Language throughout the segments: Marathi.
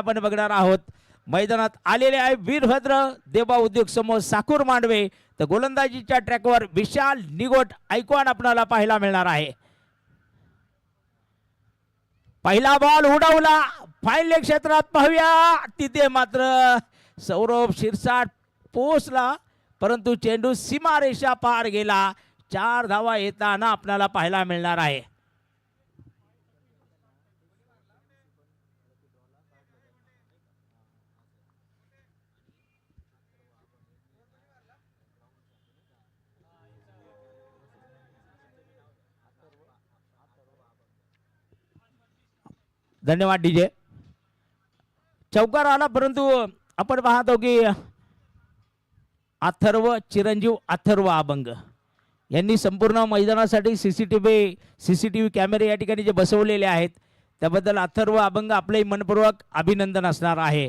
आपण बघणार आहोत. मैदानात आलेले आहे वीरभद्र देवा उद्योग समूह साकूर मांडवे. तर गोलंदाजीच्या ट्रॅकवर विशाल निगोट ऐकवान आपल्याला पाहायला मिळणार आहे. पहिला बॉल उडवला फाईल क्षेत्रात पाहूया. तिथे मात्र सौरभ शिरसाट पोहोचला परंतु चेंडू सीमारेषा पार गेला. 4 धावा येताना आपल्याला पाहायला मिळणार आहे. धन्यवाद डीजे. चौकार आला परंतु आपण पाहतो की अथर्व चिरंजीव अथर्व अभंग यांनी संपूर्ण मैदानासाठी सीसीटीव्ही कॅमेरे या ठिकाणी जे बसवलेले आहेत त्याबद्दल अथर्व अभंग आपले मनपूर्वक अभिनंदन असणार आहे.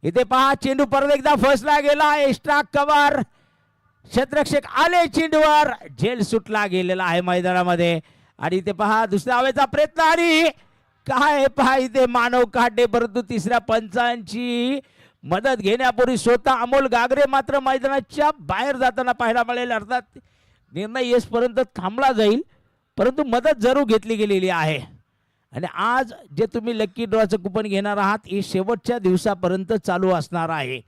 इथे पहा चेंडू परत एकदा फसला गेला. एक्स्ट्रा कव्हर क्षेत्ररक्षक आले चेंडूवर. झेल सुटला गेलेला आहे मैदानामध्ये. आणि इथे पहा दुसऱ्या हवेचा प्रयत्न आणि काय पहा इथे मानव काढे परंतु तिसऱ्या पंचांची मदत घेण्यापूर्वी स्वतः अमोल गागरे मात्र मैदानाच्या बाहेर जाताना पाहायला मिळेल. अर्थात निर्णय येसपर्यंत थांबला जाईल परंतु मदत जरूर घेतली गेलेली आहे. आणि आज जे तुम्ही लकी ड्रॉचं कुपन घेणार आहात हे शेवटच्या दिवसापर्यंत चालू असणार आहे.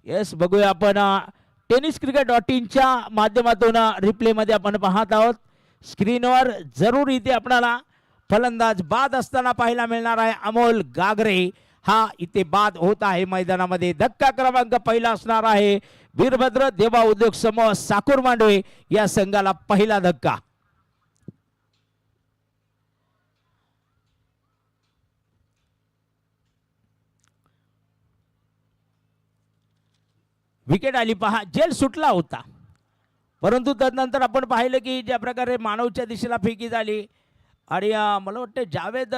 येस बघूया आपण tenniscricket.in माध्यमातून रिप्लेमध्ये आपण पाहत आहोत. स्क्रीनवर जरूर इथे आपल्याला फलंदाज बाद असताना पाहायला मिळणार आहे. अमोल गागरे हा इथे बाद होत आहे मैदानामध्ये. धक्का क्रमांक पहिला असणार आहे वीरभद्र देवा उद्योग समूह साकूर मांडवे या संघाला पहिला धक्का. विकेट आली पहा. जेल सुटला होता परंतु तदनंतर आपण पाहिलं की ज्या प्रकारे मानवच्या दिशेला फेकी झाली आणि मला वाटतं जावेद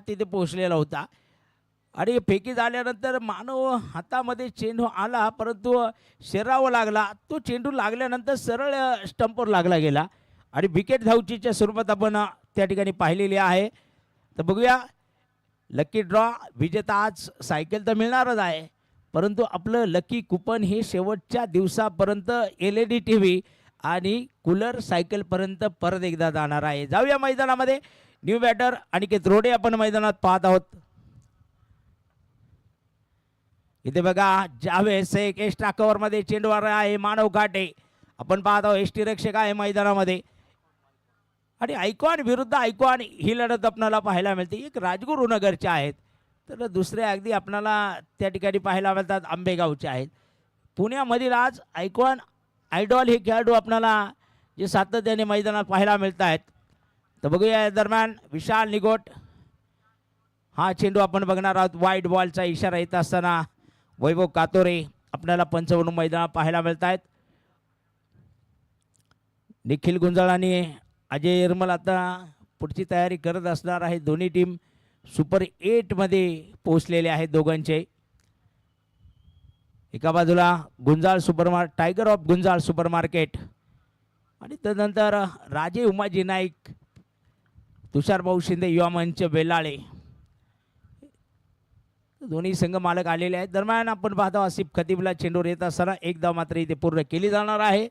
तिथे पोहोचलेला होता आणि फेकी झाल्यानंतर मानव हातामध्ये चेंडू आला परंतु शरीरावर लागला. तो चेंडू लागल्यानंतर सरळ स्टंपवर लागला गेला आणि विकेट धावचीच्या स्वरूपात आपण त्या ठिकाणी पाहिलेली आहे. तर बघूया लकी ड्रॉ विजेता आज सायकल तर मिळणारच आहे परंतु आपलं लकी कुपन हे शेवटच्या दिवसापर्यंत LED TV आणि कूलर सायकलपर्यंत परत एकदा जाणार आहे. जाऊया मैदानामध्ये. न्यू बॅटर अनिकेत रोडे आपण मैदानात पाहत आहोत. इथे बघा जावेस एक एक्स्ट्रा कव्हरमध्ये चेंडूवर आहे मानव काटे. आपण पाहत आहोत एसटी रक्षक आहे मैदानामध्ये आणि आयकॉन विरुद्ध आयकॉन ही लढत आपल्याला पाहायला मिळते. एक राजगुरू नगरचे आहेत तर दुसरे अगदी आपल्याला त्या ठिकाणी पाहायला मिळतात आंबेगावचे आहेत. पुण्यामधील आज आयकॉन आयडॉल हे खेळाडू आपल्याला जे सातत्याने मैदानात पाहायला मिळत आहेत. तर बघूया या दरम्यान विशाल निगोट हा चेंडू आपण बघणार आहोत. वाईट बॉलचा इशारा येत असताना वैभव कातोरे आपल्याला पंच म्हणून मैदानात पाहायला मिळत आहेत. निखिल गुंजाळ आणि अजय यरमल आता पुढची तयारी करत असणार आहे. दोन्ही टीम सुपर 8 मध्ये पोहोचलेले आहेत दोघांचे. एका बाजूला Gunjal tiger of Gunjal super market आणि त्यानंतर राजे उमाजी नाईक तुषार भाऊ शिंदे युवा मंच बेलाळे दोन्ही संघ मालक आलेले आहेत. दरम्यान आपण पाहतो आसिफ खतीबला चेंडूवर येत असताना एक धाव मात्र इथे पूर्ण केली जाणार आहे.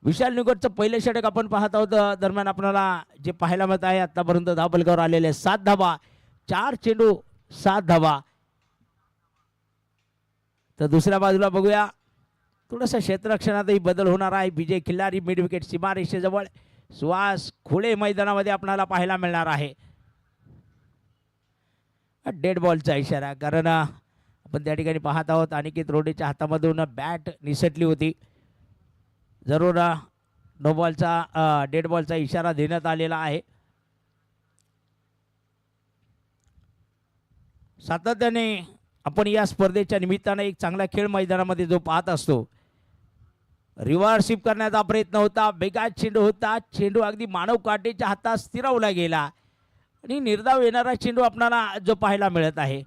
विशाल निगोटचं पहिलं षटक आपण पाहत आहोत. दरम्यान आपल्याला जे पाहायला मिळत आहे आतापर्यंत धावफलकावर आलेले 7 धावा 4 चेंडू 7 धावा. तर दुसऱ्या बाजूला बघूया थोडंसं क्षेत्ररक्षणातही बदल होणार आहे. विजय खिल्लारी मिड विकेट सीमारेषेजवळ सुहास खोळे मैदानामध्ये आपल्याला पाहायला मिळणार आहे. डेड बॉलचा इशारा कारण आपण त्या ठिकाणी पाहत आहोत अनिकेत रोडेच्या हातामधून बॅट निसटली होती. जरूर नो बॉलचा डेड बॉलचा इशारा देण्यात आलेला आहे. सातत्याने आपण या स्पर्धेच्या निमित्ताने एक चांगला खेळ मैदानामध्ये जो पाहत असतो. रिव्हर्सिप करण्याचा प्रयत्न होता. बेगात चेंडू होता. चेंडू अगदी मानव काटेच्या हातात स्थिरावला गेला आणि निर्धाव येणारा चेंडू आपल्याला जो पाहायला मिळत आहे.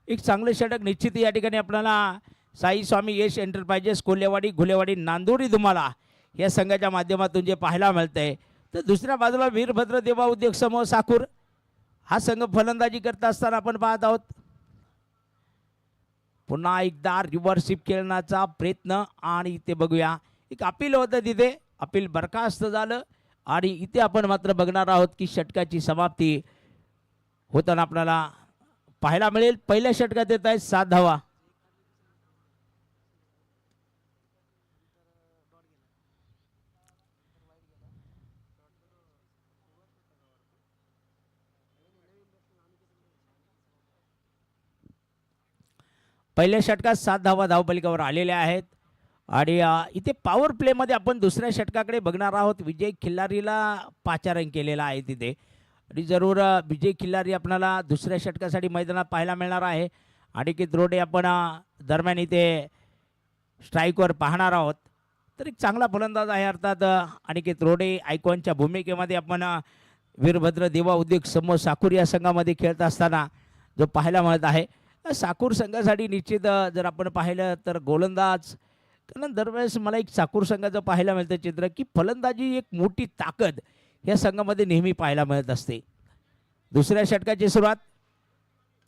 एक चांगले षटक निश्चित या ठिकाणी आपल्याला साई स्वामी यश एंटरप्राइजेस कोल्हेवाडी घुलेवाडी नांदोरी दुमाला या संघाच्या माध्यमातून जे पाहायला मिळत आहे. तर दुसऱ्या बाजूला वीरभद्र देवा उद्योग समूह साकूर हा संघ फलंदाजी करत असताना आपण पाहत आहोत. पुन्हा एकदा रिव्हर्सिप खेळण्याचा प्रयत्न आणि इथे बघूया एक अपील होतं, तिथे अपील बरखास्त झालं आणि इथे आपण मात्र बघणार आहोत की षटकाची समाप्ती होताना आपल्याला पाहायला मिळेल. पहिल्या षटकात येत आहेत 7 धावा. पहिल्या षटकात 7 धावा धावपलिकावर आलेल्या आहेत आणि इथे पॉवर प्लेमध्ये आपण दुसऱ्या षटकाकडे बघणार आहोत. विजय खिल्लारीला पाचारण केलेला आहे तिथे आणि जरूर विजय खिल्लारी आपल्याला दुसऱ्या षटकासाठी मैदानात पाहायला मिळणार आहे. अनिकेत रोडे आपण दरम्यान इथे स्ट्राईकवर पाहणार आहोत. तर एक चांगला फलंदाज आहे अर्थात अनिकेत रोडे. आयकॉनच्या भूमिकेमध्ये आपण वीरभद्र देवा उद्योग समूह साकूर या संघामध्ये खेळत असताना जो पाहायला मिळत आहे. साकूर संघासाठी निश्चित जर आपण पाहिलं तर गोलंदाज, कारण दरवेळेस मला एक साकूर संघाचं पाहायला मिळतं चित्र की फलंदाजी एक मोठी ताकद या संघामध्ये नेहमी पाहायला मिळत असते. दुसऱ्या षटकाची सुरुवात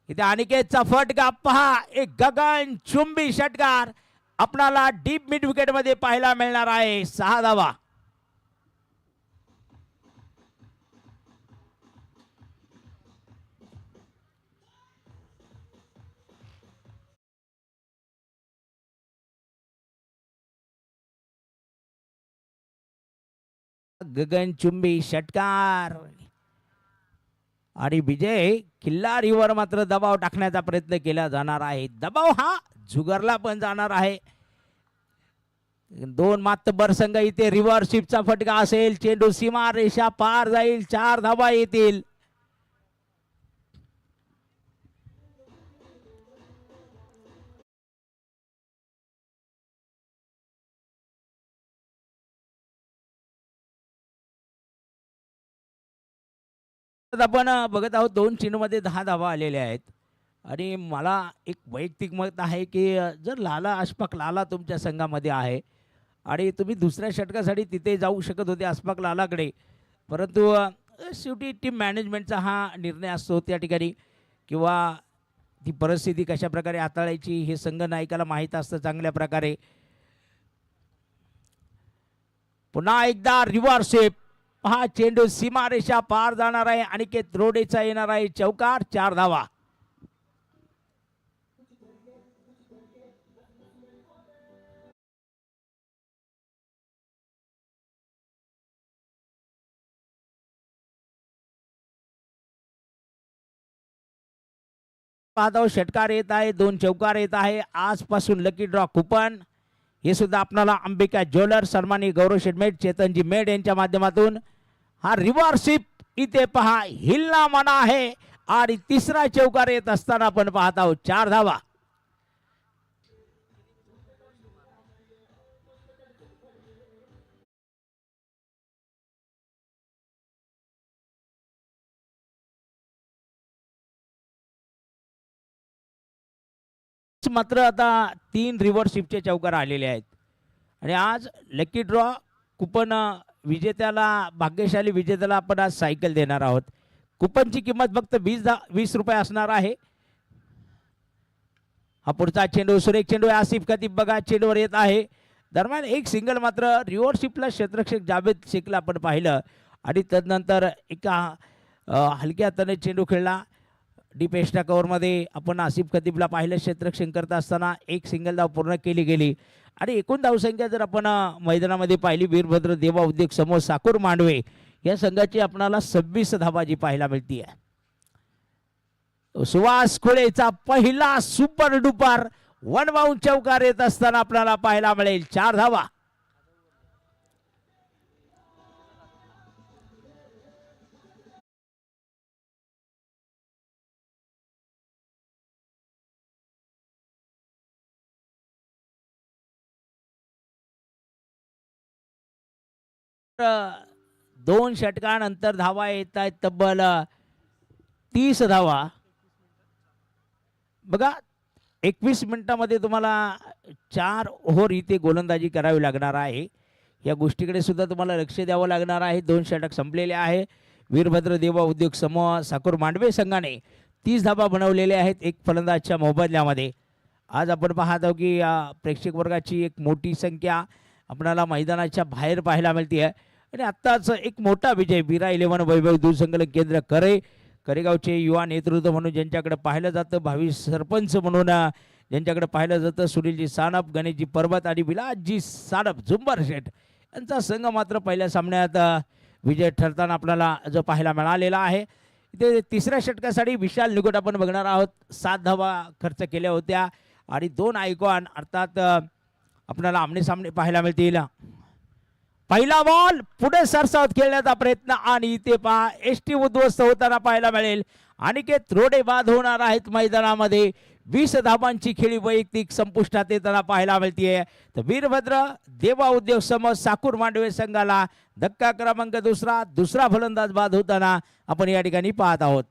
इथे अनिकेतचा फटका पहा, एक गगनचुंबी षटकार आपणाला डीप मिड विकेटमध्ये पाहायला मिळणार आहे. 6 धावा. गगनचुंबी षटकार आणि विजय खिल्लारीवर मात्र दबाव टाकण्याचा प्रयत्न केला जाणार आहे. दबाव हा जुगरला पण जाणार आहे. 2 मातबर संघ इथे रिव्हर्सिपचा फटका असेल, चेंडू सीमा रेषा पार जाईल, 4 धावा येतील. आपण बघत आहोत 2 चेंडूमध्ये 10 धावा आलेल्या आहेत आणि मला एक वैयक्तिक मत आहे की जर लाला अशफाक लाला तुमच्या संघामध्ये आहे आणि तुम्ही दुसऱ्या षटकासाठी तिथे जाऊ शकत होते अशफाक लालाकडे, परंतु शेवटी टीम मॅनेजमेंटचा हा निर्णय असतो त्या ठिकाणी, किंवा ती परिस्थिती कशा प्रकारे हाताळायची हे संघ नायकाला माहीत असतं चांगल्या प्रकारे. पुन्हा एकदा रिव्हर्सिप, हा चेंडू सीमारेषा पार जाणार आहे. अनिकेत रोडेचा येणार आहे चौकार, 4 धावा. पाहतो षटकार येत आहे, 2 चौकार येत आहे. आजपासून लकी ड्रॉ कुपन हे सुद्धा आपल्याला अंबिका ज्वेलर सन्मानी गौरव शेटमेट चेतनजी मेड यांच्या माध्यमातून. हा रिव्हर्सिप इथे पहा हिलना मना आहे आणि तिसरा चौकार येत असताना आपण पाहत आहोत 4 धावा. मात्र आता 3 रिव्हर्सिपचे चौकार आलेले आहेत आणि आज लकी ड्रॉ कुपन विजेत्याला, भाग्यशाली विजेत्याला आपण आज सायकल देणार आहोत. कुपनची किंमत फक्त 20 रुपये असणार आहे. हा पुढचा चेंडू सुरेख चेंडू आहे. आसिफ खतीब बघा चेंडूवर येत आहे. दरम्यान एक सिंगल मात्र रिव्हर्सिपला क्षेत्ररक्षक जावेद शेखला आपण पाहिलं आणि तदनंतर एका हलक्या हाताने चेंडू खेळला. डीप एक्स्ट्रा कव्हरमध्ये आपण आसिफ खतीबला पाहिलं क्षेत्ररक्षण करत असताना एक सिंगल धाव पूर्ण केली गेली आणि एकूण धावसंख्या जर आपण मैदानामध्ये पाहिली वीरभद्र देवा उद्योग समूह साकूर मांडवे या संघाची आपणाला 26 धावा जी पाहायला मिळते आहे. सुहास खुळेचा पहिला सुपर डुपर वन बाउंड चौकार येत असताना आपल्याला पाहायला मिळेल 4 धावा. दोन षटकानंतर धावा येत आहेत तब्बल 30 धावा. बघा 21 मिनिटांमध्ये तुम्हाला 4 ओव्हर इथे गोलंदाजी करावी लागणार आहे. या गोष्टीकडे सुद्धा तुम्हाला लक्ष द्यावं लागणार आहे. 2 षटक संपलेले आहे. वीरभद्र देवा उद्योग समूह साकूर मांडवे संघाने 30 धाबा बनवलेले आहेत एक फलंदाजच्या मोबदल्यामध्ये. आज आपण पाहत आहोत की प्रेक्षक वर्गाची एक मोठी संख्या आपल्याला मैदानाच्या बाहेर पाहायला मिळते आहे. आणि आत्ताच एक मोठा विजय बिरा 11 वैभव दूरसंकलन केंद्र करेगावचे युवा नेतृत्व म्हणून ज्यांच्याकडे पाहिलं जातं, भावी सरपंच म्हणून ज्यांच्याकडे पाहिलं जातं, सुनीलजी सानप, गणेशजी पर्वत आणि विलासजी सानप झुंबर शेठ यांचा संघ मात्र पहिल्या सामन्यात विजय ठरताना आपल्याला जो पाहायला मिळालेला आहे. इथे तिसऱ्या षटकासाठी विशाल निकोट आपण बघणार आहोत. 7 धावा खर्च केल्या होत्या आणि 2 आयकॉन अर्थात आपल्याला आमने सामने पाहायला मिळतील. पहिला बॉल पुढे सरसावत खेळण्याचा प्रयत्न आणि इथे पहा एसटी उद्ध्वस्त होताना पाहायला मिळेल. अनिकेत रोडे बाद होणार आहेत मैदानामध्ये. 20 धाबांची खेळी वैयक्तिक संपुष्टात येताना पाहायला मिळते. तर वीरभद्र देवा उद्योग समूह साकूर मांडवे संघाला धक्का क्रमांक दुसरा फलंदाज बाद होताना आपण या ठिकाणी पाहत आहोत.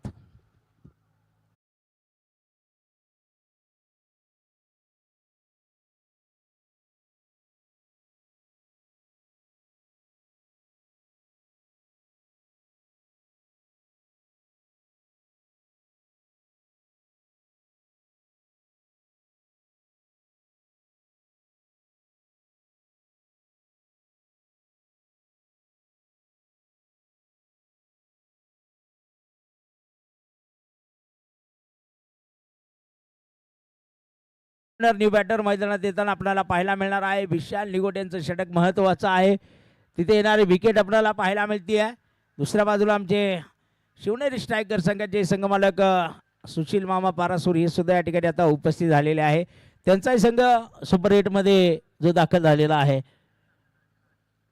न्यू बॅटर मैदानात येताना आपल्याला पाहायला मिळणार आहे. विशाल निगोट यांचं षटक महत्त्वाचं आहे. तिथे येणारी विकेट आपल्याला पाहायला मिळते आहे. दुसऱ्या बाजूला आमचे शिवनेरी स्ट्रायकर संघाचे संघमालक सुशील मामा पारासूर हे सुद्धा या ठिकाणी आता उपस्थित झालेले आहे. त्यांचाही संघ सुपर 8मध्ये जो दाखल झालेला आहे.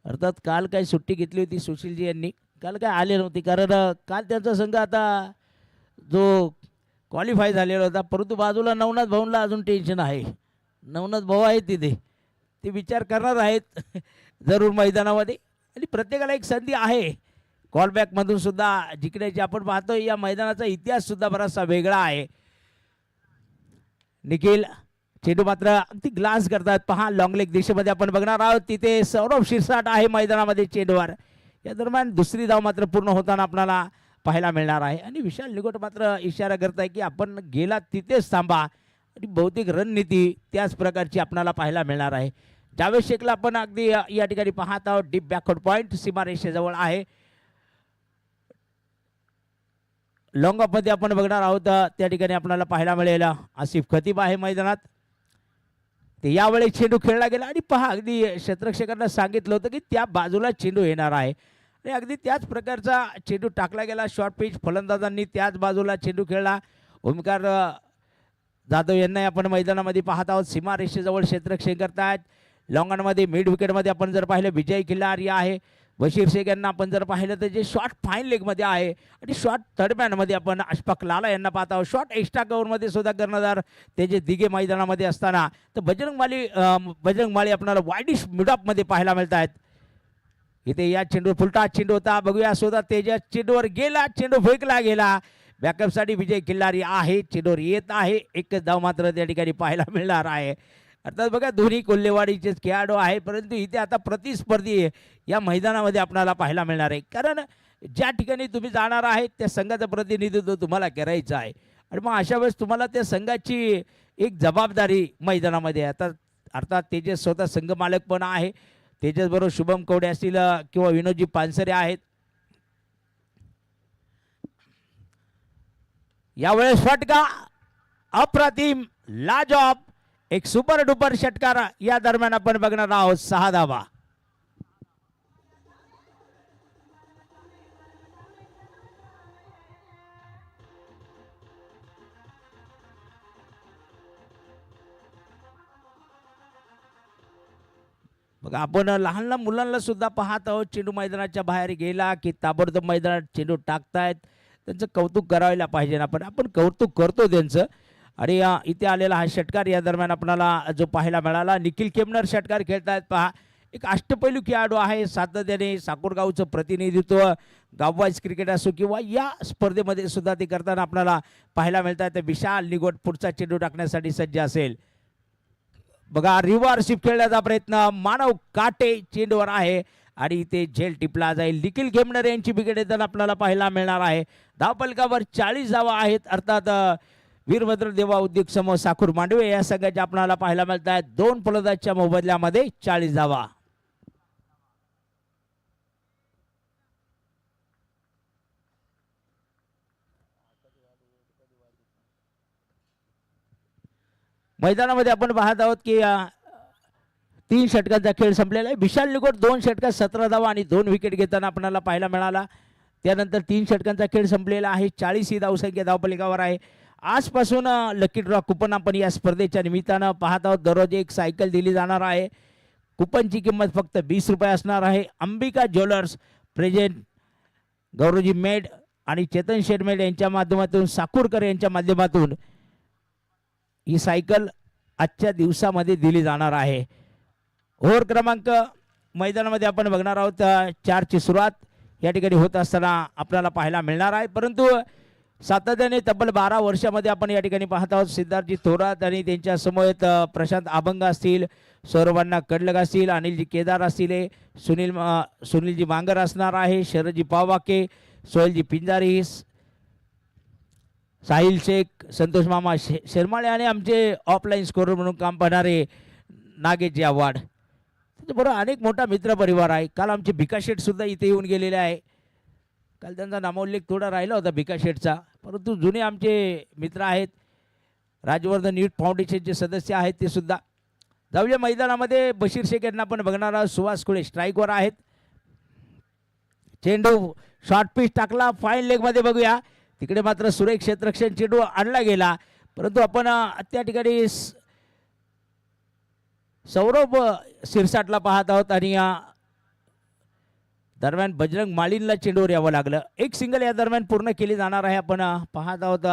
अर्थात काल काही सुट्टी घेतली होती सुशीलजी यांनी, काल काय आले नव्हते कारण काल त्यांचा संघ आता जो क्वालिफाय झालेला होता. परंतु बाजूला नवनाथ भाऊंना अजून टेन्शन आहे. नवनाथ भाऊ आहेत तिथे, ते विचार करणार आहेत जरूर मैदानामध्ये. आणि प्रत्येकाला एक संधी आहे कॉलबॅकमधून सुद्धा जिंकण्याची. आपण पाहतो या मैदानाचा इतिहास सुद्धा बराचसा वेगळा आहे. निखिल चेंडू मात्र अगदी ग्लास करतात. पहा लॉंग लेग दिशेमध्ये आपण बघणार आहोत. तिथे सौरभ शिरसाट आहे मैदानामध्ये चेंडूवर. या दरम्यान दुसरी धाव मात्र पूर्ण होताना आपल्याला पाहायला मिळणार आहे. आणि विशाल निकोट मात्र इशारा करत आहे की आपण गेला तिथेच थांबा. आणि बहुतेक रणनीती त्याच प्रकारची आपल्याला पाहायला मिळणार आहे. जावेद शेखला आपण अगदी या ठिकाणी पाहत आहोत. डीप बॅकवर्ड पॉईंट सीमारेषेजवळ आहे. लॉंग ऑफमध्ये आपण बघणार आहोत त्या ठिकाणी आपल्याला पाहायला मिळेल आसिफ खतीब आहे मैदानात. ते यावेळी चेंडू खेळला गेला आणि पहा अगदी क्षेत्ररक्षकांना सांगितलं होतं की त्या बाजूला चेंडू येणार आहे आणि अगदी त्याच प्रकारचा चेंडू टाकला गेला. शॉर्ट पिच फलंदाजांनी त्याच बाजूला चेंडू खेळला. ओमकार जाधव यांनाही आपण मैदानामध्ये पाहत आहोत. सीमारेषेजवळ क्षेत्ररक्षण करतायत. लॉंगॉनमध्ये मिड विकेटमध्ये आपण जर पाहिलं विजय किल्लारी आहे. बशीर शेख यांना आपण जर पाहिलं तर जे शॉर्ट फाईन लेगमध्ये आहे. आणि शॉर्ट थर्डमॅनमध्ये आपण अशफाक लाला यांना पाहत आहोत. शॉर्ट एक्स्ट्रा कव्हरमध्ये सुद्धा कर्णधार त्याचे दिघे मैदानामध्ये असताना तर बजरंग माळी आपल्याला वाईडिश मिडऑफमध्ये पाहायला मिळत आहेत. इथे या चेंडूवर फुलटा चेंडू होता. बघूया सुद्धा तेजस चेंडूवर गेला. चेंडू फेकला गेला. बॅकअपसाठी विजय किल्लारी आहे. चेंडूवर येत आहे. एकच धाव मात्र त्या ठिकाणी पाहायला मिळणार आहे. अर्थात बघा दोन्ही कोल्हेवाडीचेच खेळाडू आहे. परंतु इथे आता प्रतिस्पर्धी या मैदानामध्ये आपल्याला पाहायला मिळणार आहे. कारण ज्या ठिकाणी तुम्ही जाणार आहे त्या संघाचं प्रतिनिधित्व तुम्हाला करायचं आहे. आणि मग अशा वेळेस तुम्हाला त्या संघाची एक जबाबदारी मैदानामध्ये आता अर्थात तेजस स्वतः संघमालक पण आहे. तेजसबरोबर शुभम कवडे असतील किंवा विनोदजी पानसरे आहेत. यावेळेस फटका अप्रतिम लाजॉब एक सुपर डुपर षटकार या दरम्यान आपण बघणार आहोत. 6 धावा. बघा आपण लहान लहान मुलांना सुद्धा पाहत आहोत. चेंडू मैदानाच्या बाहेर गेला की ताबडतोब मैदानात चेंडू टाकतायत. त्यांचं कौतुक करायला पाहिजे ना. आपण कौतुक करतो त्यांचं. आणि इथे आलेला हा षटकार या दरम्यान आपल्याला जो पाहायला मिळाला. निखिल केमनर षटकार खेळतायत. पहा एक अष्टपैलू खेळाडू आहे. सातत्याने साकोरगावचं प्रतिनिधित्व गाववाईज क्रिकेट असो किंवा या स्पर्धेमध्ये सुद्धा ते करताना आपल्याला पाहायला मिळतात. विशाल निगोट पुढचा चेंडू टाकण्यासाठी सज्ज असेल. बघा रिव्हर्स खेळण्याचा प्रयत्न. मानव काटे चेंडूवर आहे. आणि इथे झेल टिपला जाईल. निखिल खेमनर यांची विकेट येताना आपल्याला पाहायला मिळणार आहे. धावफलकावर 40 धावा आहेत. अर्थात वीरभद्र देवा उद्योग समूह साखूर मांडवे या संघाच्या आपल्याला पाहायला मिळत आहेत. 2 फलंदाजांच्या मोबदल्यामध्ये 40 धावा. मैदानामध्ये आपण पाहत आहोत की 3 षटकांचा खेळ संपलेला आहे. विशाल निकोट 2 षटकात 17 धावा आणि 2 विकेट घेताना आपल्याला पाहायला मिळाला. त्यानंतर 3 षटकांचा खेळ संपलेला आहे. 40 ही धावसंख्या धावफलकावर आहे. आजपासून लकी ड्रॉ कुपन आपण या स्पर्धेच्या निमित्तानं पाहत आहोत. दररोज एक सायकल दिली जाणार आहे. कुपनची किंमत फक्त 20 रुपये असणार आहे. अंबिका ज्वेलर्स प्रेझेंट गौरवजी मेड आणि चेतन शेटमेड यांच्या माध्यमातून साकूरकर यांच्या माध्यमातून ही सायकल आजच्या दिवसामध्ये दिली जाणार आहे. ओव्हर क्रमांक मैदानामध्ये आपण बघणार आहोत. 4 ची सुरुवात या ठिकाणी होत असताना आपल्याला पाहायला मिळणार आहे. परंतु सातत्याने तब्बल 12 वर्षामध्ये आपण या ठिकाणी पाहत आहोत सिद्धार्थजी थोरात आणि त्यांच्या समवेत प्रशांत आभंग असतील, सौरभांना कडलग असतील, अनिलजी केदार असतील, सुनीलजी मांगर असणार आहे, शरदजी पाववाके, सोहेलजी पिंजारी, साहिल शेख, संतोष मामा शर्माळे आणि आमचे ऑफलाईन स्कोरर म्हणून काम पाहणारे नागेशजी आव्हाड. त्याच्याबरोबर अनेक मोठा मित्रपरिवार आहे. काल आमचे भिका शेठ सुद्धा इथे येऊन गेलेले आहे. काल त्यांचा नामोल्लेख थोडा राहिला होता भिका शेठचा, परंतु जुने आमचे मित्र आहेत. राजवर्धन यूथ फाउंडेशनचे सदस्य आहेत ते सुद्धा. जाऊया मैदानामध्ये. बशीर शेख यांना आपण बघणार आहोत. सुहास खुळे स्ट्राईकवर आहेत. चेंडू शॉर्ट पिच टाकला फाईन लेगमध्ये. बघूया तिकडे मात्र सुरेख क्षेत्ररक्षण चेंडू आणला गेला, परंतु आपण त्या ठिकाणी सौरभ शिरसाटला पाहत आहोत आणि दरम्यान बजरंग माळींना चेंडूवर यावं लागलं. एक सिंगल या दरम्यान पूर्ण केली जाणार आहे. आपण पाहत आहोत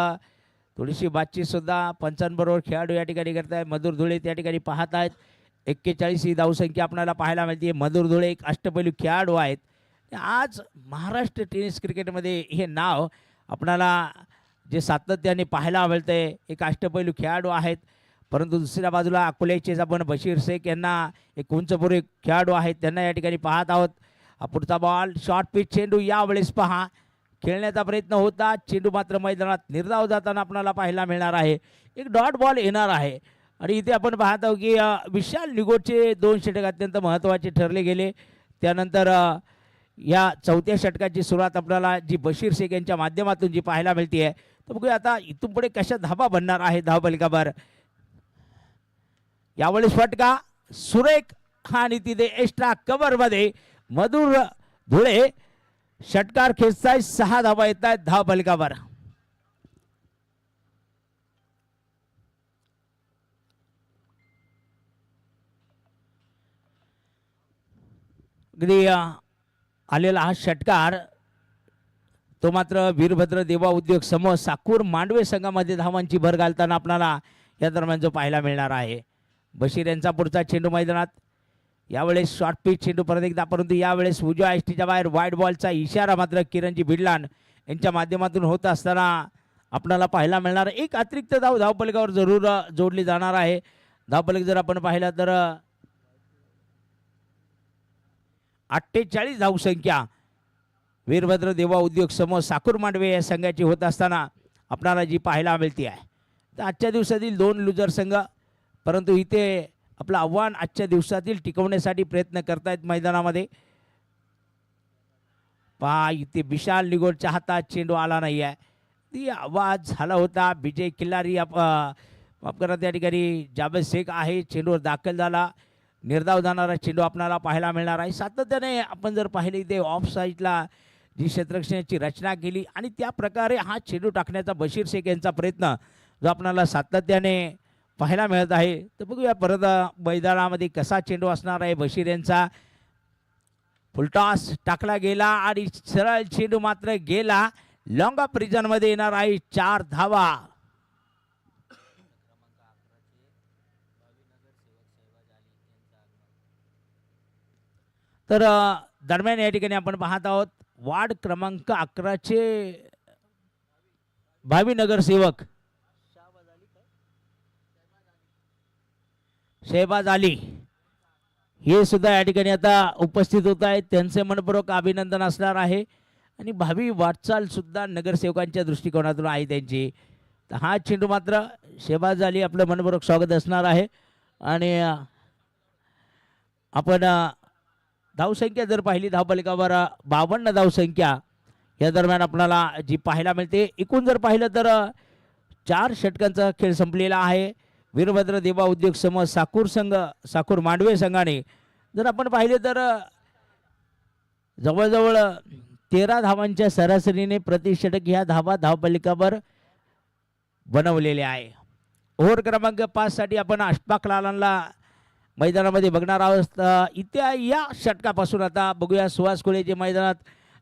थोडीशी बातचीत सुद्धा पंचांबरोबर खेळाडू या ठिकाणी करत आहेत. मधुर धुळे त्या ठिकाणी पाहत आहेत. 41 ही धावसंख्या आपल्याला पाहायला मिळते. मधुर धुळे एक अष्टपैलू खेळाडू आहेत. आज महाराष्ट्र टेनिस क्रिकेटमध्ये हे नाव आपल्याला जे सातत्याने पाहायला मिळतंय. एक अष्टपैलू खेळाडू आहेत, परंतु दुसऱ्या बाजूला अकोल्याचेच आपण बशीर शेख यांना एक उंचपुरे खेळाडू आहेत, त्यांना या ठिकाणी पाहत आहोत. पुढचा बॉल शॉर्ट पिच चेंडू यावेळेस पहा खेळण्याचा प्रयत्न होता. चेंडू मात्र मैदानात निर्धाव जाताना आपल्याला पाहायला मिळणार आहे. एक डॉट बॉल येणार आहे आणि इथे आपण पाहत आहोत की विशाल निगोटचे 2 षटक अत्यंत महत्त्वाचे ठरले गेले. त्यानंतर या 4थ्या षटकाची सुरुवात आपल्याला जी बशीर शेख यांच्या माध्यमातून जी पाहायला मिळते आहे. तर बघूया आता इथून पुढे कशा धाबा बनणार आहे धावफलकावर. यावेळेस फटका सुरेख आणि तिथे एक्स्ट्रा कव्हरमध्ये मधुर धुळे षटकार खेचताय. 6 धावा येत आहेत धावफलकावर. अगदी आलेला हा षटकार तो मात्र वीरभद्र देवा उद्योग समूह साकूर मांडवे संघामध्ये धावांची भर घालताना आपल्याला या दरम्यान जो पाहायला मिळणार आहे. बशीर यांचा पुढचा चेंडू मैदानात. यावेळेस शॉर्ट पिच चेंडू परत एकदा, परंतु यावेळेस उजव्या एसटीच्या बाहेर वाईड बॉलचा इशारा मात्र किरणजी भिडलान यांच्या माध्यमातून होत असताना आपल्याला पाहायला मिळणार. एक अतिरिक्त धाव धावफलकावर जरूर जोडली जाणार आहे. धावफलक जर आपण पाहिला तर 48 धावसंख्या वीरभद्र देवा उद्योग समूह साकूर मांडवे या संघाची होत असताना आपल्याला जी पाहायला मिळते आहे. तर आजच्या दिवसातील 2 लुजर संघ, परंतु इथे आपलं आव्हान आजच्या दिवसातील टिकवण्यासाठी प्रयत्न करतायत मैदानामध्ये. पहा इथे विशाल निगोडच्या हातात चेंडू आला नाही आहे. ती आवाज झाला होता. विजय किल्लारी अपघातात त्या ठिकाणी जावेद शेख आहे. चेंडूवर दाखल झाला. निर्धाव जाणारा चेंडू आपल्याला पाहायला मिळणार आहे. सातत्याने आपण जर पाहिले इथे ऑफ साईडला जी क्षेत्ररक्षणाची रचना केली आणि त्या प्रकारे हा चेंडू टाकण्याचा बशीर शेख यांचा प्रयत्न जो आपल्याला सातत्याने पाहायला मिळत आहे. तर बघूया परत मैदानामध्ये कसा चेंडू असणार आहे बशीर यांचा. फुलटॉस टाकला गेला आणि सरळ चेंडू मात्र गेला. लॉंग ऑफ रिजनमध्ये येणार आहे. 4 धावा. तर दरम्यान या ठिकाणी आपण पाहत आहोत वार्ड क्रमांक 11चे भावी नगरसेवक शहबाज अली हे सुद्धा या ठिकाणी आता उपस्थित होत आहेत, त्यांचे मनपूर्वक अभिनंदन असणार आहे आणि भावी वाटचाल सुद्धा नगरसेवकांच्या दृष्टिकोनातून आहे त्यांची. तर हा चेंडू मात्र शेबाज अली आपलं मनपूर्वक स्वागत असणार आहे आणि आपण धावसंख्या जर पाहिली धावपलिकावर 52 धावसंख्या या दरम्यान आपल्याला जी पाहायला मिळते. एकूण जर पाहिलं तर 4 षटकांचा खेळ संपलेला आहे. वीरभद्र देवा उद्योग समूह साकूर संघ साकूर मांडवे संघाने जर आपण पाहिले तर जवळजवळ 13 धावांच्या सरासरीने प्रति षटक ह्या धावा धावपलिकावर बनवलेले आहे. ओव्हर क्रमांक 5 साठी आपण अशफाक लालांना मैदानामध्ये बघणार आहोत. इत्या या षटकापासून आता बघूया सुहास खुळे जे मैदानात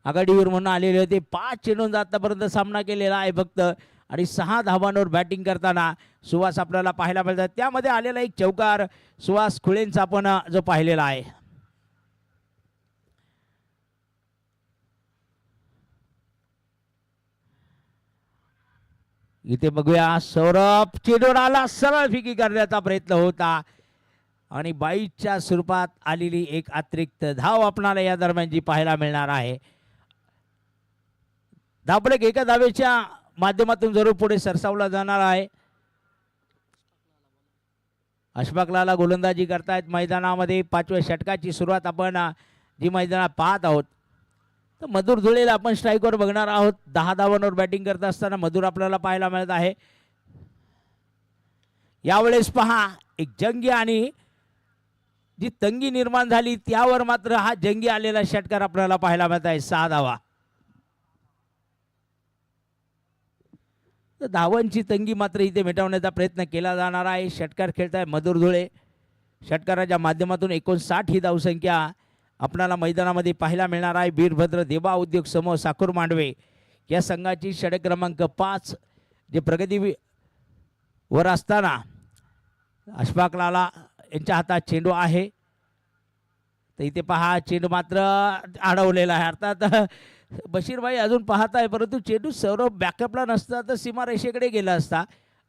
आघाडीवर म्हणून आलेले होते. 5 चेंडूंचा आतापर्यंत सामना केलेला आहे फक्त आणि 6 धावांवर बॅटिंग करताना सुहास आपल्याला पाहायला मिळतात. त्यामध्ये आलेला एक चौकार सुहास खुळेंचा आपण जो पाहिलेला आहे. इथे बघूया सौरभ चेंडूवर आला, सरळ फिकी करण्याचा प्रयत्न होता आणि 22च्या स्वरूपात आलेली एक अतिरिक्त धाव आपणाला या दरम्यान जी पाहायला मिळणार आहे. धावफलक एका धावेच्या माध्यमातून जरूर पुढे सरसावला जाणार आहे. अशफाक लाला गोलंदाजी करतायत मैदानामध्ये. 5व्या षटकाची सुरुवात आपण जी मैदानात पाहत आहोत. तर मधुर धुळेला आपण स्ट्राईकवर बघणार आहोत. 10 धावांवर बॅटिंग करत असताना मधुर आपल्याला पाहायला मिळत आहे. यावेळेस पहा एक जंगी आणि जी तंगी निर्माण झाली त्यावर मात्र हा जंगी आलेला षटकार आपल्याला पाहायला मिळत आहे. 6 धावा. तर धावांची तंगी मात्र इथे मिटवण्याचा प्रयत्न केला जाणार आहे. षटकार खेळताय मधुर धुळे. षटकाराच्या माध्यमातून 59 ही धावसंख्या आपल्याला मैदानामध्ये पाहायला मिळणार आहे. वीरभद्र देवा उद्योग समूह साकूर मांडवे या संघाची षटक क्रमांक 5 जे प्रगतीवर असताना अशफाक लाला यांच्या हातात चेंडू आहे. तर इथे पहा चेंडू मात्र अडवलेला आहे. अर्थात बशीरभाई अजून पाहत आहे परंतु चेंडू सौरभ बॅकअपला नसता तर सीमारेषेकडे गेला असता.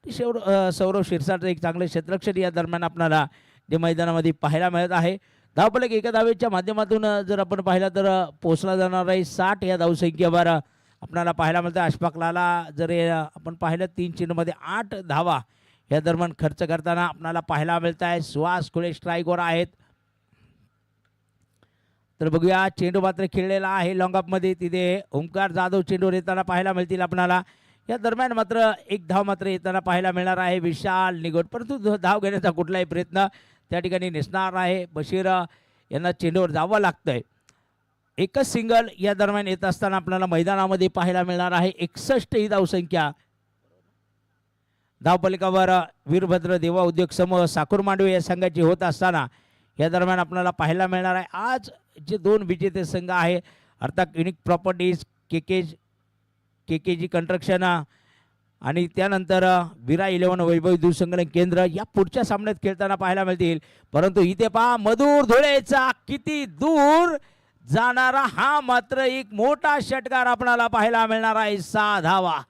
सौरभ शिरसाट एक चांगले क्षेत्ररक्षण या दरम्यान आपल्याला जे मैदानामध्ये पाहायला मिळत आहे. धावफलक एका धावेच्या माध्यमातून जर आपण पाहिलं तर पोचला जाणार आहे. 60 या धावसंख्येवर आपल्याला पाहायला मिळतं. अशफाक लाला जर आपण पाहिलं 3 चेंडूमध्ये 8 धावा या दरम्यान खर्च करताना आपल्याला पाहायला मिळत आहे. सुहास खुळे स्ट्राईकवर आहेत. तर बघूया चेंडू मात्र खेळलेला आहे लॉंग ऑफमध्ये. तिथे ओंकार जाधव चेंडूवर येताना पाहायला मिळतील आपल्याला. या दरम्यान मात्र एक धाव मात्र येताना पाहायला मिळणार आहे विशाल निगोट. परंतु धाव घेण्याचा कुठलाही प्रयत्न त्या ठिकाणी नसणार आहे. बशीर यांना चेंडूवर जावं लागतंय. एकच सिंगल या दरम्यान येत असताना आपल्याला मैदानामध्ये पाहायला मिळणार आहे. 61 ही धावसंख्या धावपलिकावर वीरभद्र देवा उद्योग समूह साकूर मांडवे या संघाची होत असताना या दरम्यान आपल्याला पाहायला मिळणार आहे. आज जे 2 विजेते संघ आहे अर्थात युनिक प्रॉपर्टीज केकेजी कंस्ट्रक्शन आणि त्यानंतर विरा 11 वैभव दूरसंकलन केंद्र या पुढच्या सामन्यात खेळताना पाहायला मिळतील. परंतु इथे पहा मधुर धुळेचा किती दूर जाणारा हा मात्र एक मोठा षटकार आपल्याला पाहायला मिळणार आहे. 6 धावा.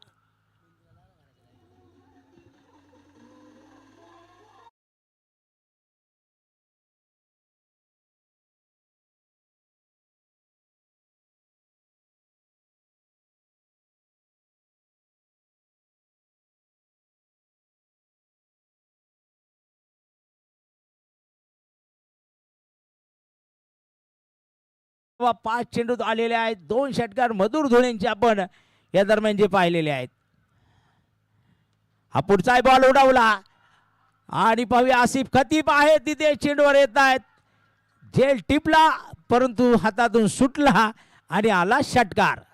व 5 चेंडू आलेले आहेत. 2 षटकार मधुर धुळेंचे आपण या दरम्यान जे पाहिलेले आहेत. हा पुढचा बॉल उडवला आणि पाहूया आसिफ खतीब आहे तिथे चेंडूवर येत आहेत. झेल टिपला परंतु हातातून सुटला आणि आला षटकार.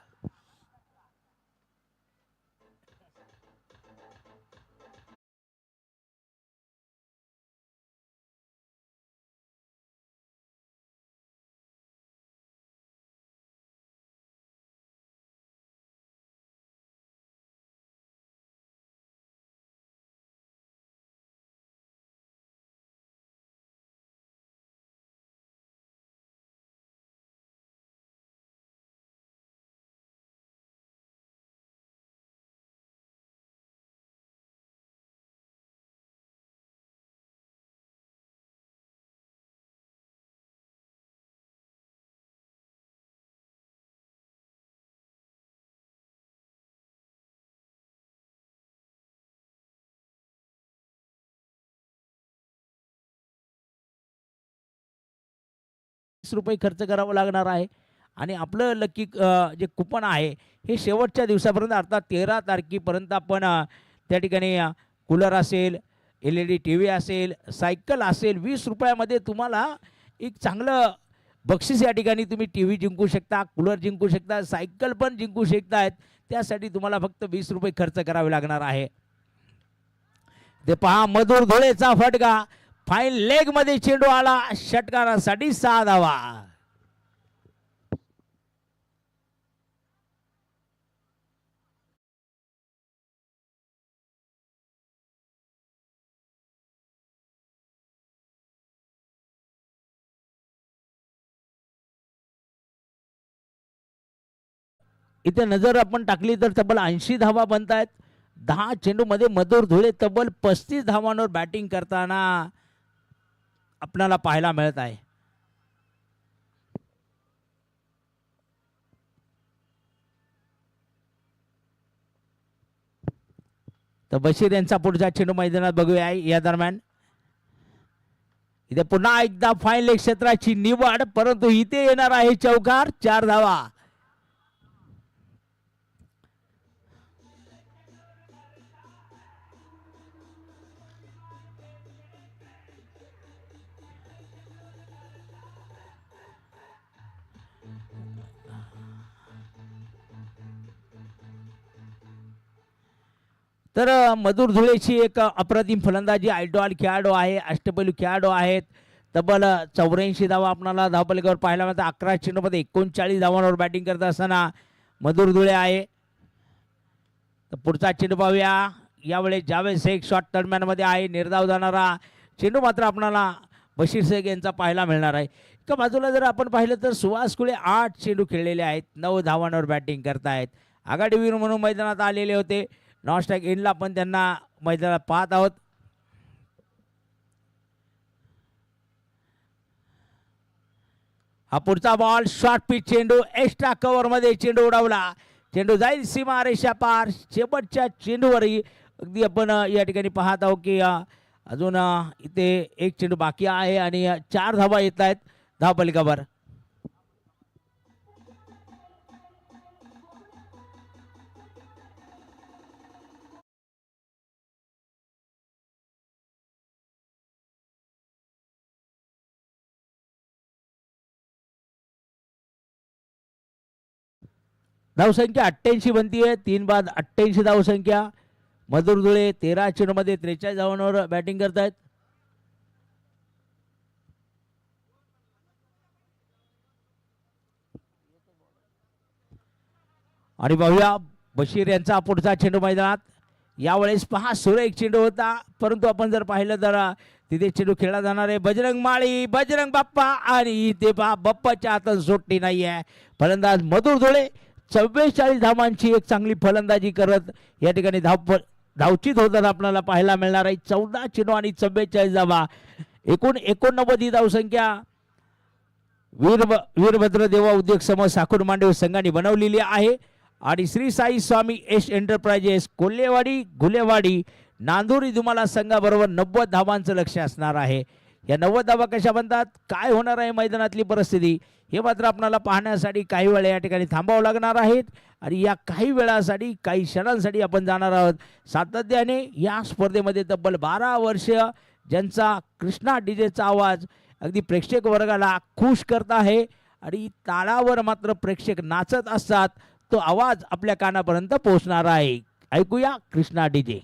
रुपये खर्च करावं लागणार आहे आणि आपलं लकी जे कुपन आहे हे शेवटच्या दिवसापर्यंत अर्थात 13 तारखेपर्यंत आपण त्या ठिकाणी कूलर असेल, LED TV असेल, सायकल असेल, 20 रुपयामध्ये तुम्हाला एक चांगलं बक्षीस या ठिकाणी तुम्ही TV जिंकू शकता, कूलर जिंकू शकता, सायकल पण जिंकू शकतायत. त्यासाठी तुम्हाला फक्त 20 रुपये खर्च करावे लागणार आहे. ते पहा मधुर धुळेचा फटका, फाईन लेग मध्ये चेंडू आला, षटकारासाठी 6 धावा. इथे नजर आपण टाकली तर तब्बल 80 धावा बनतायत. 10 चेंडूमध्ये मधुर धुळे तब्बल 35 धावांवर बॅटिंग करताना आपल्याला पाहायला मिळत आहे. तर बशीर यांचा पुढचा चेंडू मैदानात बघूया. या दरम्यान इथे पुन्हा एकदा फाईन लेग क्षेत्राची निवड, परंतु इथे येणार आहे चौकार, 4 धावा. तर मधुर धुळेची एक अप्रतिम फलंदाजी, आयडॉल खेळाडू आहे, अष्टपैलू खेळाडू आहेत. तब्बल 84 धावा आपल्याला धावपलिकेवर पाहायला मिळतात. 11 चेंडूमध्ये 39 धावांवर बॅटिंग करत असताना मधुर धुळे आहे. तर पुढचा चेंडू पाहूया. यावेळेस जावेद शेख शॉर्ट दरम्यानमध्ये आहे, निर्धाव जाणारा चेंडू मात्र आपल्याला बशीर शेख यांचा पाहायला मिळणार आहे. एका बाजूला जर आपण पाहिलं तर सुहास कुळे 8 चेंडू खेळलेले आहेत, 9 धावांवर बॅटिंग करतायत. आघाडीवीर म्हणून मैदानात आलेले होते. नॉनस्ट्राईक एंडला पण त्यांना मैदानात पाहत आहोत. हा पुढचा बॉल शॉर्ट पिच चेंडू, एक्स्ट्रा कव्हर मध्ये चेंडू उडवला, चेंडू जाईल सीमा रेषा पार. शेवटच्या चेंडूवरही अगदी आपण या ठिकाणी पाहत आहोत की अजून इथे एक चेंडू बाकी आहे आणि 4 धावा येत आहेत धावपलिकावर. धावसंख्या 88 बनतीये. 3 बाद 88 धावसंख्या. मधुर धुळे 13 चेंडूमध्ये 43 धावांवर बॅटिंग करतायत. आणि पाहूया बशीर यांचा पुढचा चेंडू मैदानात. यावेळेस पहा सुरेख चेंडू होता, परंतु आपण जर पाहिलं तर तिथे चेंडू खेळला जाणार आहे. बजरंग माळी, बजरंग बाप्पा, आणि इथे पहा बाप्पाच्या हातात सुट्टी नाही आहे. फलंदाज मधुर धुळे 44 धावांची एक चांगली फलंदाजी करत या ठिकाणी धावचित होताना आपल्याला पाहायला मिळणार आहे. 14 चेंडू आणि 44 धावा, एकूण 89 ही धावसंख्या वीरभद्र देवा उद्योग समूह साखर मांडव संघाने बनवलेली आहे. आणि श्री साई स्वामी एस एंटरप्राइजेस कोल्हेवाडी गुलेवाडी नांदुरी तुम्हाला संघाबरोबर 90 धावांचं लक्ष असणार आहे. या 90 धावा कशा बनतात, काय होणार आहे मैदानातली परिस्थिती, हे मात्र आपल्याला पाहण्यासाठी काही वेळा या ठिकाणी थांबावं लागणार आहेत. आणि या काही वेळासाठी काही क्षणांसाठी आपण जाणार आहोत. सातत्याने या स्पर्धेमध्ये तब्बल 12 वर्ष ज्यांचा कृष्णा डीजेचा आवाज अगदी प्रेक्षक वर्गाला खुश करत आहे आणि तालावर मात्र प्रेक्षक नाचत असतात, तो आवाज आपल्या कानापर्यंत पोहोचणार आहे. ऐकूया कृष्णा डीजे.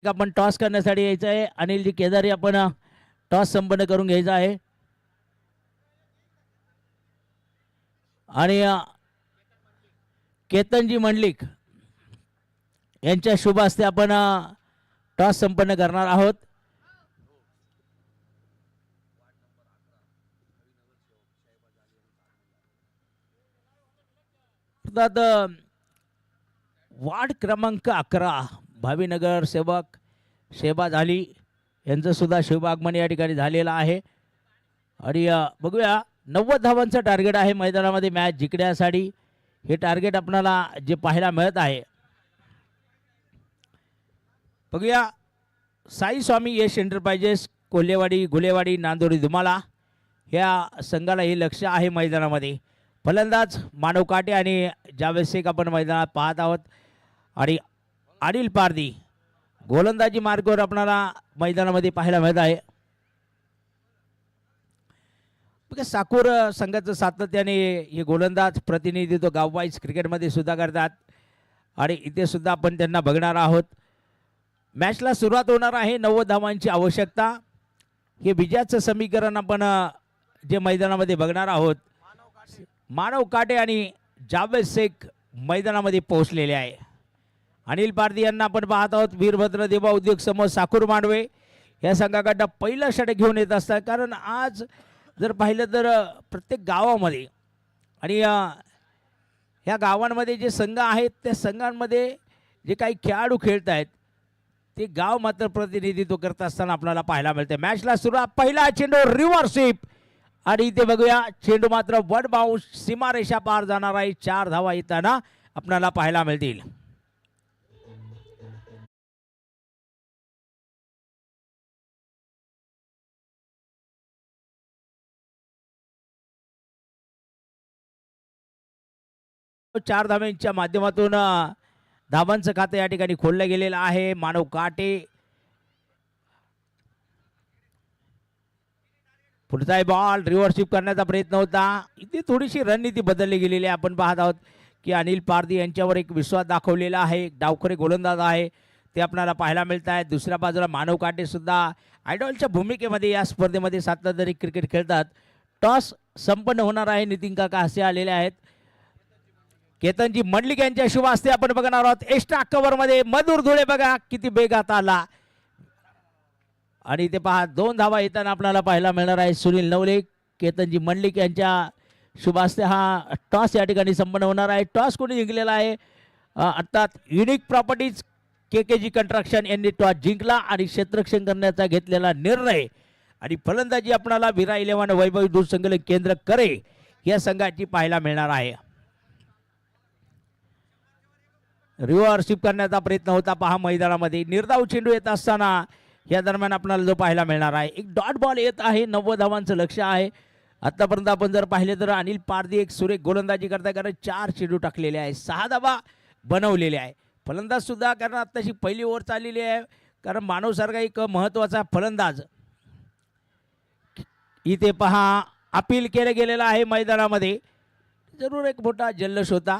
आपण टॉस करण्यासाठी यायचं आहे. अनिलजी केदारी आपण टॉस संपन्न करून घ्यायचा आहे. आणि केतनजी मंडलिक यांच्या शुभ हस्ते आपण टॉस संपन्न करणार आहोत. अर्थात वार्ड क्रमांक 11 भावीनगर सेवक शेहबाज अली यांचं सुद्धा शुभ आगमन या ठिकाणी झालेलं आहे. आणि बघूया 90 धावांचं टार्गेट आहे मैदानामध्ये मॅच जिंकण्यासाठी. हे टार्गेट आपल्याला जे पाहायला मिळत आहे. बघूया साई स्वामी यश एंटरप्राइजेस कोल्हेवाडी गुलेवाडी नांदोडी धुमाला ह्या संघाला हे लक्ष आहे मैदानामध्ये. फलंदाज मानव काटे आणि जावेद शेख आपण मैदानात पाहत आहोत. आणि अनिल पारधी गोलंदाजी मार्गावर आपल्याला मैदानामध्ये पाहायला मिळत आहे. साकूर संघाचं सातत्याने हे गोलंदाज प्रतिनिधित्व गाववाईज क्रिकेटमध्ये सुद्धा करतात आणि इथे सुद्धा आपण त्यांना बघणार आहोत. मॅचला सुरुवात होणार आहे. 90 धावांची आवश्यकता. हे विजयाचं समीकरण आपण जे मैदानामध्ये बघणार आहोत. मानव काटे आणि जावेद शेख मैदानामध्ये पोहोचलेले आहे. अनिल पारधी यांना आपण पाहत आहोत. वीरभद्र देवा उद्योग समूह साकूर मांडवे या संघाकडनं पहिलं षटक घेऊन येत असतात. कारण आज जर पाहिलं तर प्रत्येक गावामध्ये आणि ह्या गावांमध्ये जे संघ आहेत त्या संघांमध्ये जे काही खेळाडू खेळत आहेत ते गाव मात्र प्रतिनिधित्व करत असताना आपल्याला पाहायला मिळते. मॅचला सुरुवात. पहिला चेंडू रिव्हर्सिप आणि इथे बघूया चेंडू मात्र वन बाउंस सीमारेषा पार जाणार आहे. 4 धावा येताना आपल्याला पाहायला मिळतील. चार धाव्यांच्या माध्यमातून धावांचं खातं या ठिकाणी खोललं गेलेलं आहे. मानव काटे पुढचा बॉल रिव्हर्सिप करण्याचा प्रयत्न होता. इथे थोडीशी रणनीती बदलली गेलेली आहे. आपण पाहत आहोत की अनिल पारधी यांच्यावर एक विश्वास दाखवलेला आहे. डावखरे गोलंदाज आहे ते आपल्याला पाहायला मिळत आहे. दुसऱ्या बाजूला मानव काटे सुद्धा आयडॉलच्या भूमिकेमध्ये या स्पर्धेमध्ये सातत्याने क्रिकेट खेळतात. टॉस संपन्न होणार आहे. नितीन काका असे आलेले आहेत. केतनजी मंडलिक यांच्या शुभ हस्ते आपण बघणार आहोत. एक्स्ट्रा कव्हर मध्ये मधुर धुळे बघा किती बेगात आला आणि ते पहा 2 धावा येताना आपल्याला पाहायला मिळणार आहे. सुनील नवले केतनजी मंडलिक यांच्या शुभ हस्ते हा टॉस या ठिकाणी संपन्न होणार आहे. टॉस कोणी जिंकलेला आहे? अर्थात युनिक प्रॉपर्टीज केकेजी कंस्ट्रक्शन यांनी टॉस जिंकला आणि क्षेत्ररक्षण करण्याचा घेतलेला निर्णय. आणि फलंदाजी आपल्याला विरा 11 वैभव दूध संकलन केंद्र करे या संघाची पाहायला मिळणार आहे. रिव्हर्सिप करण्याचा प्रयत्न होता पहा मैदानामध्ये. निर्धाव चेंडू येत असताना या दरम्यान आपल्याला जो पाहायला मिळणार आहे एक डॉट बॉल येत आहे. 90 धावांचं लक्ष आहे. आतापर्यंत आपण जर पाहिले तर अनिल पारधी एक सुरेख गोलंदाजी करता कारण 4 चेंडू टाकलेले आहे. 6 धावा बनवलेले आहे. फलंदाज सुद्धा कारण आत्ताशी पहिली ओव्हर चाललेली आहे. कारण मानवसारखा एक महत्त्वाचा फलंदाज इथे पहा अपील केलं गेलेलं आहे मैदानामध्ये. जरूर एक मोठा जल्लोष होता.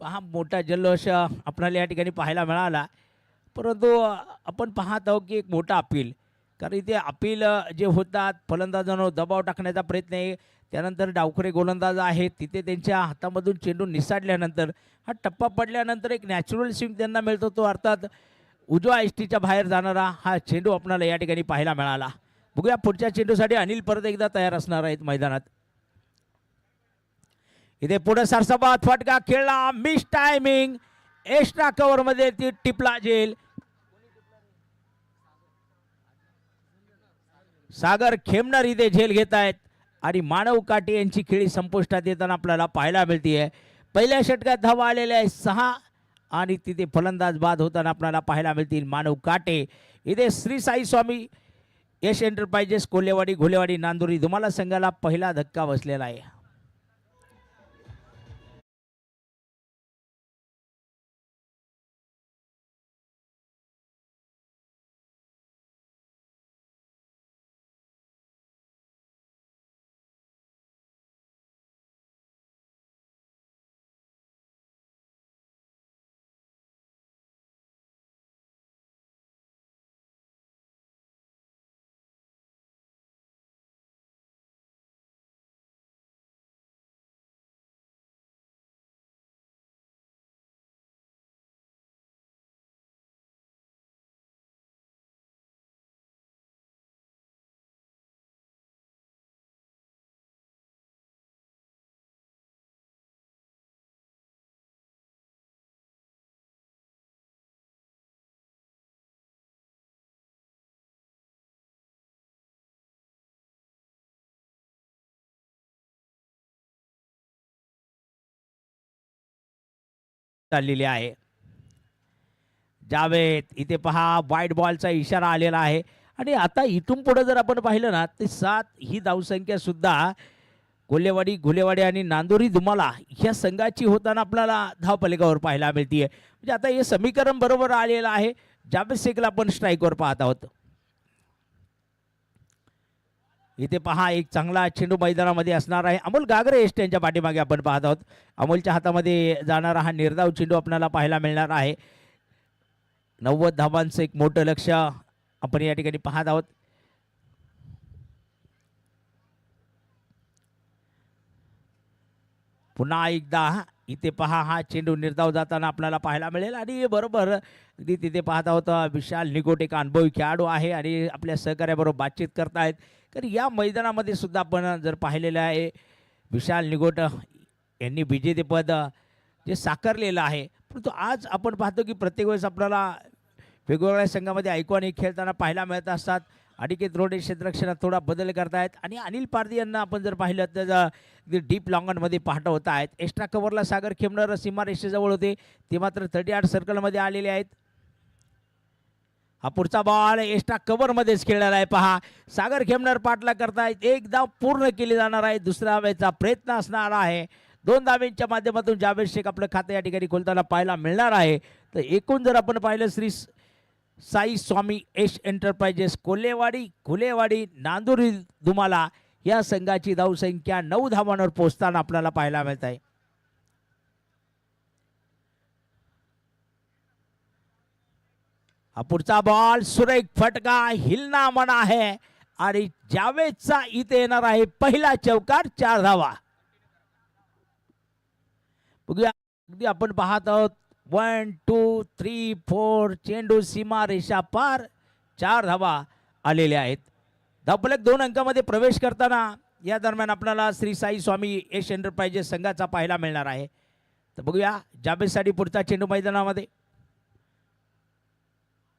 हा मोठा जल्लोष आपल्याला या ठिकाणी पाहायला मिळाला. परंतु आपण पाहत आहोत की एक मोठा अपील. कारण इथे अपील जे होतात फलंदाजांवर दबाव टाकण्याचा प्रयत्न आहे. त्यानंतर डावखरे गोलंदाज आहेत तिथे त्यांच्या हातामधून चेंडू निसाडल्यानंतर हा टप्पा पडल्यानंतर एक नॅचरल स्विंग त्यांना मिळतो. तो अर्थात उजव्या एसटीच्या बाहेर जाणारा हा चेंडू आपल्याला या ठिकाणी पाहायला मिळाला. बघूया पुढच्या चेंडूसाठी अनिल परत एकदा तयार असणार आहेत मैदानात. इथे पुढे सरसबाद फटका खेळला. Miss timing. एक्स्ट्रा कव्हर मध्ये ती टिपला जेल. सागर खेमणार इथे झेल घेत आहेत आणि मानव काटे यांची खेळी संपुष्टात येताना आपल्याला पाहायला मिळते. पहिल्या षटकात धावा आलेल्या आहे 6 आणि तिथे फलंदाज बाद होताना आपल्याला पाहायला मिळतील मानव काटे. इथे श्री साई स्वामी यश एंटरप्राइजेस कोल्हेवाडी घोलेवाडी नांदुरी धुमाला संघाला पहिला धक्का बसलेला आहे. चाललेली आहे. जावेद इथे पहा वाईट बॉलचा इशारा आलेला आहे आणि आता इथून पुढे जर आपण पाहिलं ना ते 7 ही धावसंख्या सुद्धा कोल्हेवाडी घुलेवाडी आणि नांदोरी दुमाला या संघाची होताना आपल्याला धावफलकावर पाहायला मिळते. म्हणजे आता हे समीकरण बरोबर आलेलं आहे. जावेद शेखला आपण स्ट्राईकवर पाहत आहोत. इथे पहा एक चांगला चेंडू मैदानामध्ये असणार आहे. अमोल गागरे एस्ट यांच्या पाठीमागे आपण पाहत आहोत. अमोलच्या हातामध्ये जाणारा हा निर्धाव चेंडू आपल्याला पाहायला मिळणार आहे. 90 धावांचं एक मोठं लक्ष आपण या ठिकाणी पाहत आहोत. पुन्हा एकदा इथे पहा हा चेंडू निर्धाव जाताना आपल्याला पाहायला मिळेल आणि बरोबर अगदी तिथे पाहत आहोत विशाल निकोट एक अनुभवी खेळाडू आहे आणि आपल्या सहकार्याबरोबर बातचीत करतायत. तर या मैदानामध्ये सुद्धा आपण जर पाहिलेलं आहे विशाल निकोट यांनी विजेतेपद जे साकारलेलं आहे. परंतु आज आपण पाहतो की प्रत्येक वेळेस आपल्याला वेगवेगळ्या संघामध्ये ऐकवाने खेळताना पाहायला मिळत असतात. अनिकेत रोडे क्षेत्ररक्षणात थोडा बदल करतायत आणि अनिल पारधी यांना आपण जर पाहिलं तर डीप लॉंगॉनमध्ये पाहत होत आहेत. एक्स्ट्रा कव्हरला सागर खेमनर सीमारेषेजवळ होते ते मात्र 38 सर्कलमध्ये आलेले आहेत. हा पुढचा बॉल एक्स्ट्रा कव्हरमध्येच खेळलेला आहे. पहा सागर खेमनर पाठला करतायत. एक धाव पूर्ण केली जाणार आहे. दुसऱ्या धावेचा प्रयत्न असणार आहे. 2 धावेंच्या माध्यमातून जावेद शेख आपलं खातं या ठिकाणी खोलताना पाहायला मिळणार आहे. तर एकूण जर आपण पाहिलं श्री साई स्वामी एश एंटरप्राइजेस कोल्हेवाडी घुलेवाडी नांदुरी दुमाला या संघाची धावसंख्या 9 धावांवर पोहोचताना आपल्याला पाहायला मिळत आहे. हा पुढचा बॉल सुरेख फटका हिलना मना आहे आणि जावेदचा इथे येणार आहे पहिला चौकार. 4 धावा. बघूया अगदी आपण पाहत आहोत 1 2 3 4 चेंडू सीमा रेषा पार. 4 धावा आलेल्या आहेत. धावफलक 2 अंकामध्ये प्रवेश करताना या दरम्यान आपल्याला श्री साई स्वामी एश एंटरप्राइजेस संघाचा पाहायला मिळणार आहे. तर बघूया जावेदसाठी पुढचा चेंडू मैदानामध्ये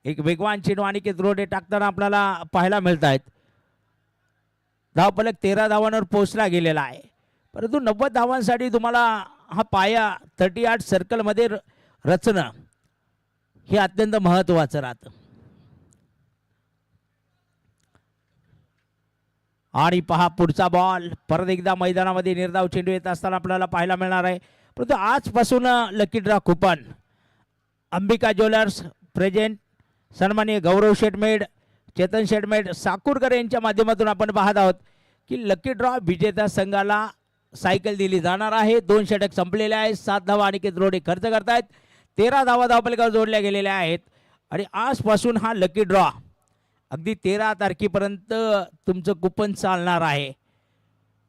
एक वेगवान चेंडू अनिकेत रोडे टाकताना आपल्याला पाहायला मिळत आहेत. धावफलक 13 धावांवर पोहोचला गेलेला आहे. परंतु 90 धावांसाठी तुम्हाला हा पाया 38 सर्कलमध्ये रचना हे अत्यंत महत्त्वाचं राहतं. आणि पहा पुढचा बॉल परत एकदा मैदानामध्ये निर्धाव चेंडू येत असताना आपल्याला पाहायला मिळणार आहे. परंतु आजपासून lucky draw coupon Ambika jewellers present सन्माननीय गौरव शेटमेड चेतन शेटमेड साकूरकर यांच्या माध्यमातून आपण पाहत आहोत की लकी ड्रॉ विजेत्या संघाला सायकल दिली जाणार आहे. 2 षटक संपलेले आहेत. 7 धावा अनिकेत रोडे खर्च करतायत. 13 धावा धावफलकावर जोडल्या गेलेल्या आहेत आणि आजपासून हा लकी ड्रॉ अगदी 13 तारखेपर्यंत तुमचं कुपन चालणार आहे.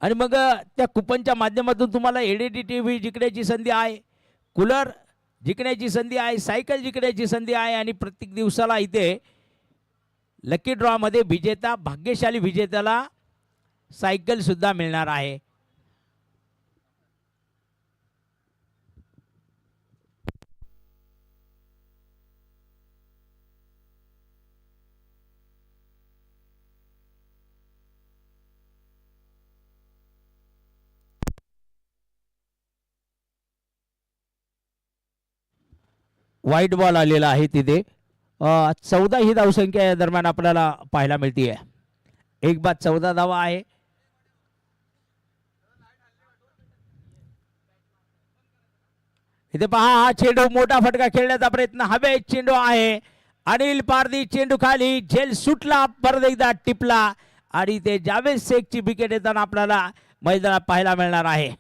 आणि मग त्या कुपनच्या माध्यमातून तुम्हाला एलईडी टीव्ही जिंकण्याची संधी आहे, कूलर जिंकण्याची संधी आहे, सायकल जिंकण्याची संधी आहे आणि प्रत्येक दिवसाला इथे लकी ड्रॉमध्ये विजेता भाग्यशाली विजेत्याला सायकल सुद्धा मिळणार आहे. वाईट बॉल आलेला आहे तिथे. 14 ही धावसंख्या या दरम्यान आपल्याला पाहायला मिळते आहे. 1 बाद 14 धावा आहे. इथे पहा हा चेंडू मोठा फटका खेळण्याचा प्रयत्न हवे चेंडू आहे. अनिल पारधी चेंडू खाली झेल सुटला परत एकदा टिपला आणि ते जावेद शेखची विकेट येताना आपल्याला मैदानात पाहायला मिळणार आहे.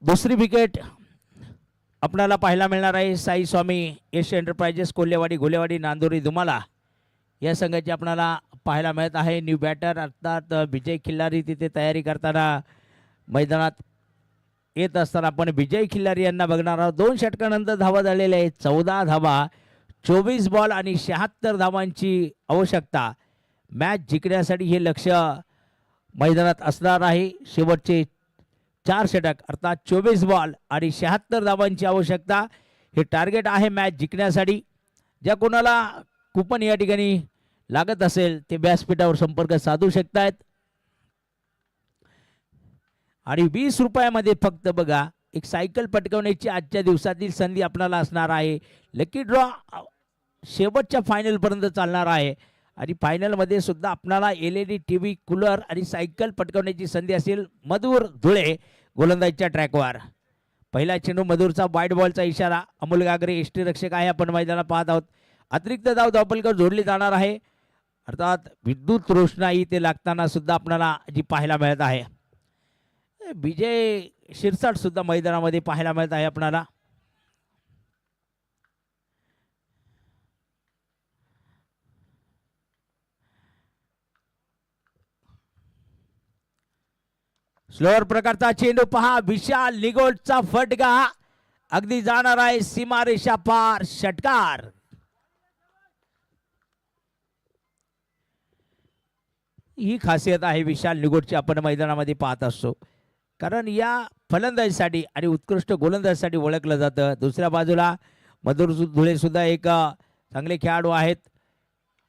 दुसरी विकेट आपल्याला पाहायला मिळणार आहे साई स्वामी एश एंटरप्राइजेस कोल्हेवाडी घुलेवाडी नांदोरी दुमाला या संघाची आपल्याला पाहायला मिळत आहे. न्यू बॅटर अर्थात विजय खिल्लारी तिथे तयारी करताना मैदानात येत असताना आपण विजय खिल्लारी यांना बघणार आहोत. 2 षटकानंतर धावा झालेल्या आहेत. 14 धावा 24 बॉल आणि 76 धावांची आवश्यकता. मॅच जिंकण्यासाठी हे लक्ष मैदानात असणार आहे. शेवटचे 4 षटक अर्थात 24 बॉल आणि 76 धावांची आवश्यकता हे टार्गेट आहे मॅच जिंकण्यासाठी. ज्या कोणाला कुपन या ठिकाणी लागत असेल ते व्यासपीठावर संपर्क साधू शकतायत. आणि 20 रुपयामध्ये फक्त बघा एक सायकल पटकवण्याची आजच्या दिवसातील संधी आपल्याला असणार आहे. लकी ड्रॉ शेवटच्या फायनल पर्यंत चालणार आहे आणि फायनलमध्ये सुद्धा आपल्याला LED TV कूलर आणि सायकल पटकवण्याची संधी असेल. मधुर धुळे गोलंदाजीच्या ट्रॅकवर. पहिला चेंडू मधुरचा वाईट बॉलचा इशारा. अमोल गागरे यष्टीरक्षक आहे आपण मैदानात पाहत आहोत. अतिरिक्त धाव धावपलकर जोडली जाणार आहे. अर्थात विद्युत रोषणाई ते लागताना सुद्धा आपल्याला जी पाहायला मिळत आहे. विजय शिरसाट सुद्धा मैदानामध्ये पाहायला मिळत आहे आपल्याला. स्लोअर प्रकारचा चेंडू पहा. विशाल निगोटचा फटका अगदी जाणार आहे सीमारेषा पार. षटकार. ही खासियत आहे विशाल निगोटची आपण मैदानामध्ये पाहत असतो. कारण या फलंदाजीसाठी आणि उत्कृष्ट गोलंदाजीसाठी ओळखलं जातं. दुसऱ्या बाजूला मधुर धुळे सुद्धा एक चांगले खेळाडू आहेत.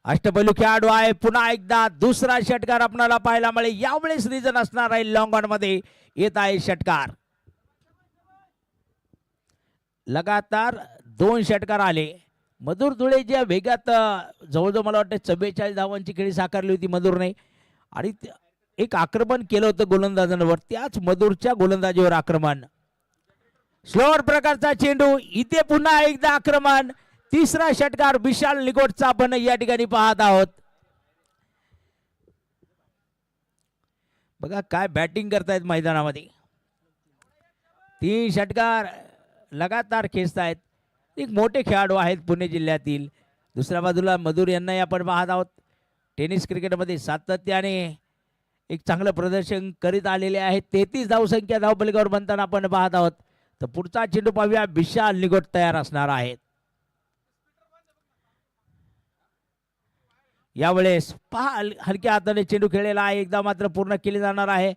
अष्टपैलू खेळाडू आहे. पुन्हा एकदा दुसरा षटकार आपल्याला पाहायला मिळेल. यावेळेस रिजन असणार आहे लॉंग ऑन मध्ये. येत आहे षटकार. लगातार 2 षटकार आले. मधुर धुळे ज्या वेगात जवळजवळ मला वाटतं 44 धावांची खेळी साकारली होती मधुरने आणि एक आक्रमण केलं होतं गोलंदाजांवर. त्याच मधुरच्या गोलंदाजीवर आक्रमण. स्लोअर प्रकारचा चेंडू. इथे पुन्हा एकदा आक्रमण. तिसरा षटकार विशाल निगोटचा आपण या ठिकाणी पाहत आहोत. बघा काय बॅटिंग करतायत मैदानामध्ये. 3 षटकार लगातार खेचतायत. एक मोठे खेळाडू आहेत पुणे जिल्ह्यातील. दुसऱ्या बाजूला मधुर यांनाही आपण पाहत आहोत. टेनिस क्रिकेटमध्ये सातत्याने एक चांगलं प्रदर्शन करीत आलेले आहेत. 33 धावसंख्या धावपलकावर बनताना आपण पाहत आहोत. तर पुढचा चेंडू पाहूया. विशाल निगोट तयार असणार आहेत. यावेळेस पहा हलक्या हाताने चेंडू खेळलेला आहे. एकदा मात्र पूर्ण केले जाणार आहे.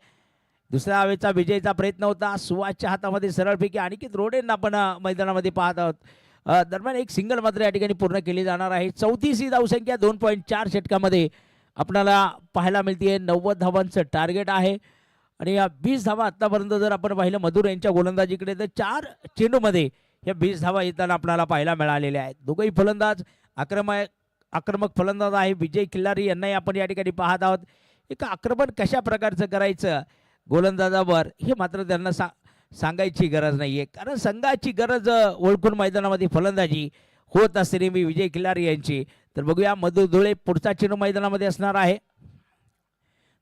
दुसऱ्या हवेचा विजयचा प्रयत्न होता. सुवासच्या हातामध्ये सरळपैकी अनिकेत रोडेंना आपण मैदानामध्ये पाहत आहोत. दरम्यान एक सिंगल मात्र या ठिकाणी पूर्ण केली जाणार आहे. 34 धावसंख्या 2.4 षटकामध्ये आपल्याला पाहायला मिळते. 90 धावांचं टार्गेट आहे आणि या 20 धावा आतापर्यंत जर आपण पाहिलं मधुर यांच्या गोलंदाजीकडे तर 4 चेंडूमध्ये या 20 धावा येताना आपल्याला पाहायला मिळालेल्या आहेत. दोघंही फलंदाज आक्रमक फलंदाज आहे. विजय खिल्लारी यांनाही आपण या ठिकाणी पाहत आहोत. एक आक्रमण कशा प्रकारचं करायचं गोलंदाजावर हे मात्र त्यांना सांगायची गरज नाहीये. कारण संघाची गरज ओळखून मैदानामध्ये फलंदाजी होत असते नेहमी विजय खिल्लारी यांची. तर बघूया मधुर धुळे पुढचा चेंडू मैदानामध्ये असणार आहे.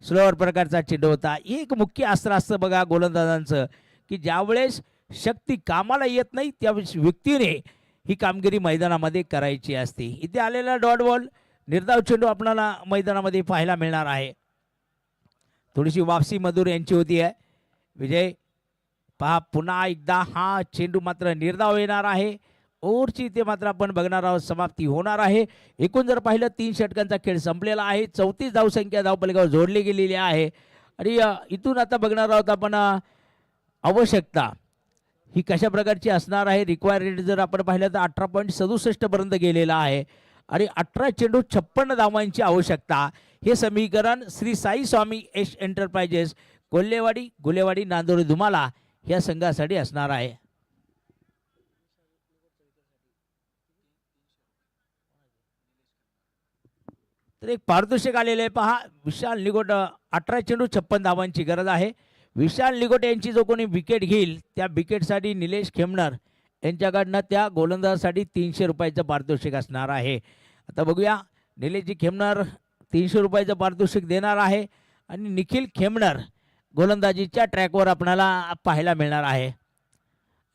स्लोअर प्रकारचा चेंडू होता. एक मुख्य अस्त्र असतं बघा गोलंदाजांचं की ज्यावेळेस शक्ती कामाला येत नाही त्यावेळेस व्यक्तीने ही कामगिरी मैदानामध्ये करायची असते. इथे आलेला डॉट बॉल निर्धाव चेंडू आपल्याला मैदानामध्ये पाहायला मिळणार आहे. थोडीशी वापसी मधुर यांची होती आहे. विजय पहा पुन्हा एकदा हा चेंडू मात्र निर्धाव येणार आहे. ओव्हरची इथे मात्र आपण बघणार आहोत समाप्ती होणार आहे. एकूण जर पाहिलं 3 षटकांचा खेळ संपलेला आहे. 34 धावसंख्या धावपलकावर जोडली गेलेली आहे आणि इथून आता बघणार आहोत आपण आवश्यकता ही कशा प्रकारची असणार आहे. रिक्वायर्ड जर आपण पाहिलं तर 18.67 पर्यंत गेलेला आहे आणि 18 चेंडू 56 धावांची आवश्यकता. हे समीकरण श्री साई स्वामी एस एंटरप्राइजेस कोल्हेवाडी गुलेवाडी नांदोरी धुमाला या संघासाठी असणार आहे. तर एक पारितोषिक आलेले आहे पहा. विशाल निगोट 18 चेंडू 56 धावांची गरज आहे. विशाल निगोट यांची जो कोणी विकेट घेईल त्या विकेटसाठी निलेश खेमनर यांच्याकडनं त्या गोलंदाजासाठी 300 रुपयाचं पारितोषिक असणार आहे. आता बघूया निलेशजी खेमनर 300 रुपयाचं पारितोषिक देणार आहे आणि निखिल खेमनर गोलंदाजीच्या ट्रॅकवर आपल्याला पाहायला मिळणार आहे.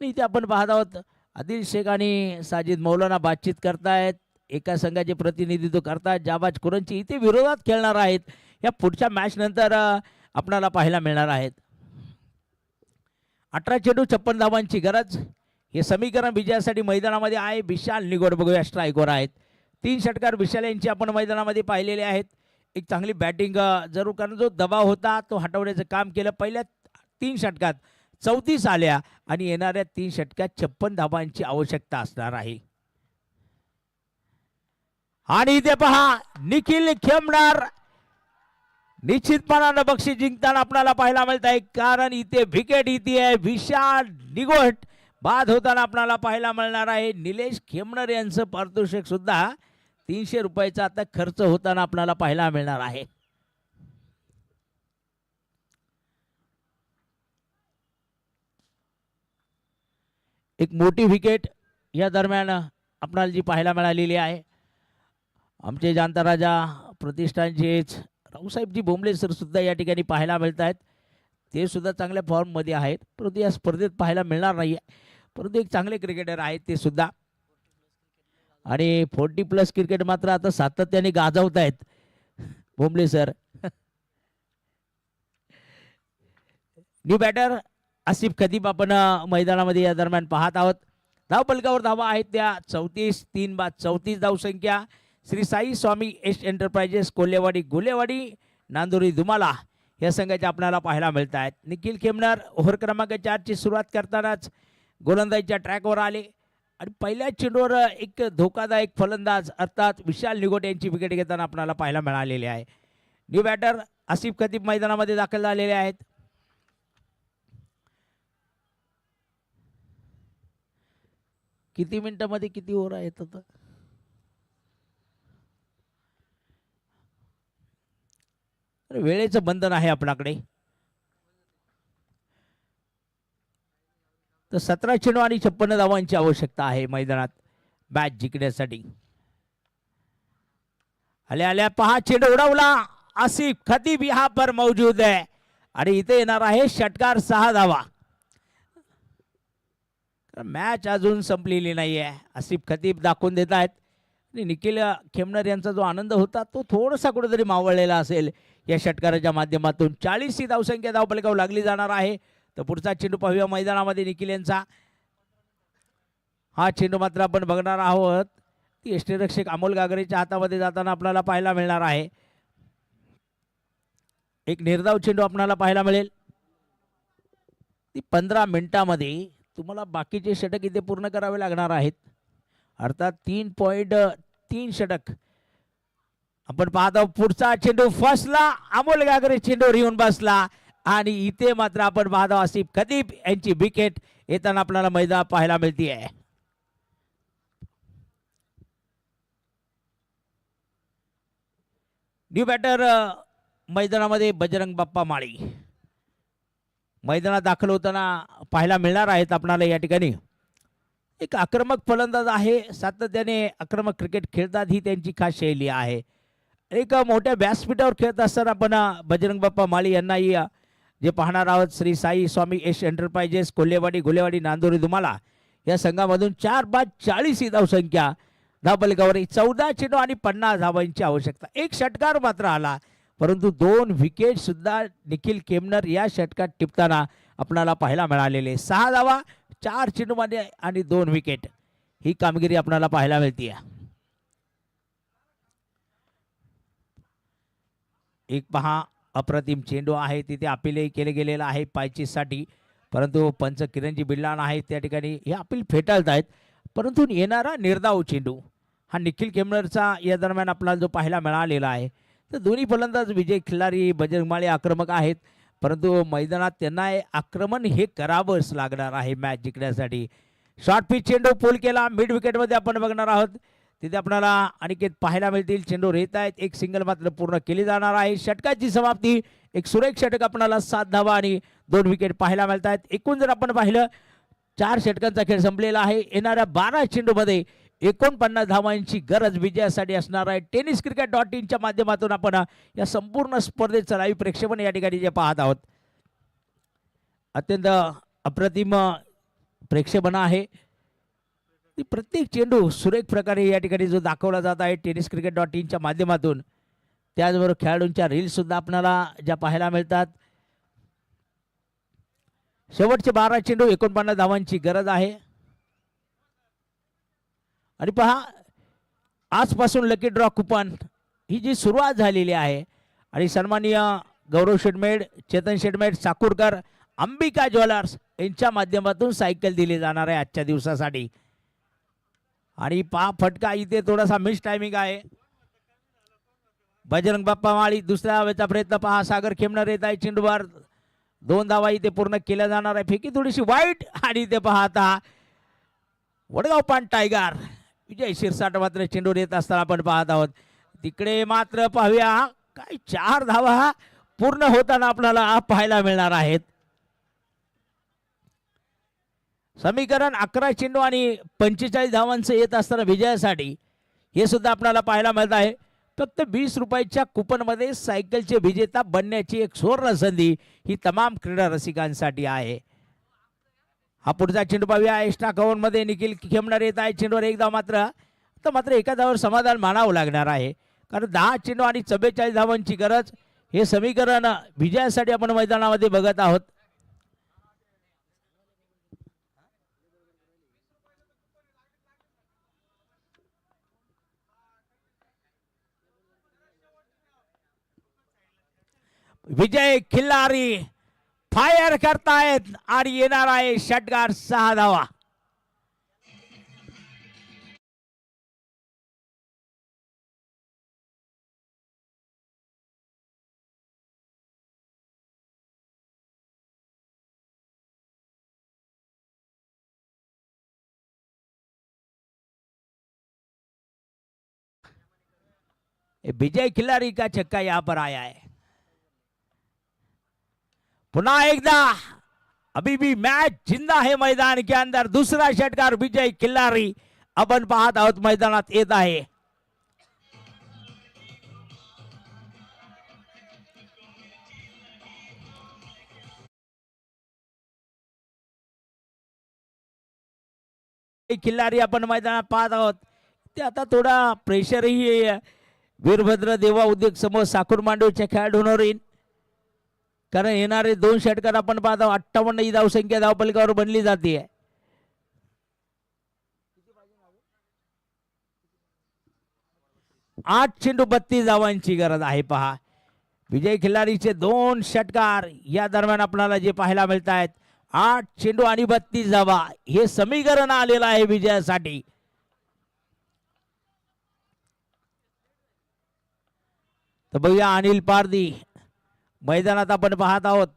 इथे आपण पाहत आहोत आदिल शेख आणि साजिद मौलाना बातचीत करतायत. एका संघाचे प्रतिनिधित्व करतात. जाबाज कुरंची इथे विरोधात खेळणार आहेत. या पुढच्या मॅच नंतर आपल्याला पाहायला मिळणार आहेत. 18 चेंडू 56 धावांची गरज. हे समीकरण विजयासाठी मैदानामध्ये आहे. विशाल निगोट बघूया स्ट्राईकवर आहेत. 3 षटकार विशाल यांची आपण मैदानामध्ये पाहिलेले आहेत. एक चांगली बॅटिंग जरूर कारण जो दबाव होता तो हटवण्याचं काम केलं. पहिल्या 3 षटकात 34 आल्या आणि येणाऱ्या 3 षटकात 56 धावांची आवश्यकता असणार आहे. आणि इथे पहा निखिल खेमणार निश्चितपणानं बक्षीस जिंकताना आपल्याला पाहायला मिळत आहे, कारण इथे विकेट इथे आहे विशाल निगोट बाद होताना आपल्याला पाहायला मिळणार आहे. निलेश खेमणार यांचं पारितोषिक सुद्धा 300 रुपयाचा आता खर्च होताना आपल्याला पाहायला मिळणार आहे. एक मोठी विकेट या दरम्यान आपल्याला जी पाहायला मिळालेली आहे. आमचे जाणता राजा प्रतिष्ठानचेच रावसाहेबजी बोंबले सर सुद्धा या ठिकाणी पाहायला मिळत आहेत. ते सुद्धा चांगल्या फॉर्ममध्ये आहेत, परंतु या स्पर्धेत पाहायला मिळणार नाही आहे. परंतु एक चांगले क्रिकेटर आहेत ते सुद्धा. आणि 40+ क्रिकेट मात्र आता सातत्याने गाजवत आहेत Bomble sir. New batter Asif Khatib आपण मैदानामध्ये या दरम्यान पाहत आहोत. धावपलकावर धावा आहेत त्या 34, 3 बाद 34 धावसंख्या. श्री साई स्वामी एस एंटरप्राइजेस कोल्हेवाडी गोलेवाडी नांदोरी दुमाला या संघाच्या आपल्याला पाहायला मिळत आहेत. निखिल खेमणार ओव्हर क्रमांक 4 ची सुरुवात करतानाच गोलंदाजीच्या ट्रॅकवर आले आणि पहिल्या चेंडूवर एक धोकादायक फलंदाज अर्थात विशाल निगोट यांची विकेट घेताना आपल्याला पाहायला मिळालेले आहे. न्यू बॅटर आसिफ खतीब मैदानामध्ये दाखल झालेले आहेत. किती मिनिटांमध्ये किती ओव्हर आहेत आता? वेळेचं बंधन आहे आपल्याकडे. तर 17 चेंडू आणि 56 धावांची आवश्यकता आहे मैदानात मॅच जिंकण्यासाठी. आल्या आल्या पहा चेंडू उडवला. आसिफ खतीब यहाँ पर मौजूद है आणि इथे येणार आहे षटकार 6 धावा. मॅच अजून संपलेली नाही आहे. आसिफ खतीब दाखवून देत आहेत आणि निखिल खेमणार यांचा जो आनंद होता तो थोडासा कुठेतरी मावळलेला असेल या षटकाराच्या माध्यमातून. 40 ही धावसंख्या धावपलकावर लागली जाणार आहे. तर पुढचा चेंडू पाहूया मैदानामध्ये निखिल यांचा. हा चेंडू मात्र आपण बघणार आहोत ती यष्टीरक्षक अमोल गागरेच्या हातामध्ये जाताना आपल्याला पाहायला मिळणार आहे. एक निर्धाव चेंडू आपल्याला पाहायला मिळेल. ती 15 मिनिटांमध्ये तुम्हाला बाकीचे षटक इथे पूर्ण करावे लागणार आहेत. अर्थात 3.3 षटक आपण पाहतो. पुढचा चेंडू फसला. अमोल गागरे चेंडूवर येऊन बसला आणि इथे मात्र आपण पाहतो आसिफ खतीब यांची विकेट येताना आपल्याला मैदान पाहायला मिळते आहे. न्यू बॅटर मैदानामध्ये बजरंग बाप्पा माळी मैदानात दाखल होताना पाहायला मिळणार आहेत आपल्याला. या ठिकाणी एक आक्रमक फलंदाज आहे. सातत्याने आक्रमक क्रिकेट खेळतात ही त्यांची खास शैली आहे. एक मोठ्या व्यासपीठावर खेळत असताना आपण बजरंग बाप्पा माळी यांनाही जे पाहणार आहोत. श्री साई स्वामी एस एंटरप्राइजेस कोल्हेवाडी गोलेवाडी नांदोरी दुमाला या संघामधून 4 बाद 40 ही धावसंख्या धावपलकावर. 14 चेंडू आणि 50 धावांची आवश्यकता. एक षटकार मात्र आला, परंतु 2 विकेट सुद्धा निखिल खेमणार या षटकात टिपताना आपल्याला पाहायला मिळालेले. 6 धावा 4 चेंडूमध्ये आणि 2 विकेट ही कामगिरी आपल्याला पाहायला मिळते. एक पहा अप्रतिम चेंडू आहे तिथे अपीलही केले गेलेलं आहे पायचीसाठी, परंतु पंच किरणजी बिल्लान आहेत त्या ठिकाणी हे अपील फेटाळत आहेत. परंतु येणारा निर्धाव चेंडू हा निखिल खेमनरचा या दरम्यान आपल्याला जो पाहायला मिळालेला आहे. तर दोन्ही फलंदाज विजय खिल्लारी बजरंग माळी आक्रमक आहेत, परंतु मैदानात त्यांना आक्रमण हे करावंच लागणार आहे मॅच जिंकण्यासाठी. शॉर्ट पिच चेंडू पूल केला. मिड विकेटमध्ये आपण बघणार आहोत तिथे आपल्याला अनिकेत पाहायला मिळतील. चेंडू येत आहेत. एक सिंगल मात्र पूर्ण केली जाणार आहे. षटकाची समाप्ती. एक सुरेख षटक आपल्याला 7 धावा आणि 2 विकेट पाहायला मिळत आहेत. एकूण जर आपण पाहिलं 4 षटकांचा खेळ संपलेला आहे. येणाऱ्या 12 चेंडूमध्ये 49 धावांची गरज विजयासाठी असणार आहे. tenniscricket.in च्या माध्यमातून आपण या संपूर्ण स्पर्धेचं लाईव्ह प्रेक्षेपण या ठिकाणी जे पाहत आहोत. अत्यंत अप्रतिम प्रेक्षेपण आहे. प्रत्येक चेंडू सुरेख प्रकारे या ठिकाणी जो दाखवला जात आहे tenniscricket.in च्या माध्यमातून. त्याचबरोबर खेळाडूंच्या रील्स सुद्धा आपल्याला ज्या पाहायला मिळतात. शेवटचे 12 चेंडू 49 धावांची गरज आहे. आणि पहा आजपासून लकी ड्रॉ कुपन ही जी सुरुवात झालेली आहे आणि सन्माननीय गौरव शेटमेड, चेतन शेटमेड, साकुरकर, अंबिका ज्वेलर्स यांच्या माध्यमातून सायकल दिली जाणार आहे आजच्या दिवसासाठी. आणि पहा फटका इथे थोडासा मिस टायमिंग आहे. बजरंग बाप्पा माळी दुसऱ्या धावेचा प्रयत्न पहा. सागर खेमणार येत आहे चेंडूवर. 2 धावा इथे पूर्ण केल्या जाणार आहे. फेकी थोडीशी वाईट आणि इथे पहा आता वडगाव पान टायगर विजय शिरसाट मात्र चेंडूवर येत असताना आपण पाहत आहोत. तिकडे मात्र पाहूया काय 4 धावा पूर्ण होताना आपल्याला पाहायला मिळणार आहेत. समीकरण 11 चेंडू आणि 45 धावांचं येत असताना विजयासाठी हे सुद्धा आपल्याला पाहायला मिळत आहे. फक्त 20 रुपयाच्या कुपनमध्ये सायकलचे विजेता बनण्याची एक सुवर्ण संधी ही तमाम क्रीडा रसिकांसाठी आहे. हा पुढचा चेंडू पाहूया. एक्स्ट्रा कव्हरमध्ये निखिल खेमणार येत आहे चेंडूवर. एकदा मात्र एका धावावर समाधान मानावं लागणार आहे, कारण 10 चेंडू आणि 44 धावांची गरज हे समीकरण विजयासाठी आपण मैदानामध्ये बघत आहोत. विजय खिल्लारी फायर करतायत आणि येणार आहे षटकार 6 धावा. विजय खिल्लारी का छक्का यहां पर आया है. पुन्हा एकदा अभी भी मैच जिंदा है मैदान के अंदर. दूसरा षटकार विजय खिल्लारी आपण पाहत आहोत मैदानात येत आहे. खिल्लारी आपण मैदानात पाहत आहोत. ते आता थोडा प्रेशरही वीरभद्र देवा उद्योग समूह साखर मांडवच्या खेळाडूंवर येईल, कारण येणारे 2 षटकार आपण पाहतो. 58 ही धावसंख्या धावफलकावर बनली जाते. 8 चेंडू 32 धावांची गरज आहे. पहा विजय खिल्लारीचे 2 षटकार या दरम्यान आपल्याला जे पाहायला मिळत आहेत. 8 चेंडू आणि 32 धावा हे समीकरण आलेलं आहे विजयासाठी. तर बघूया अनिल पारदी मैदानात आपण पाहत आहोत.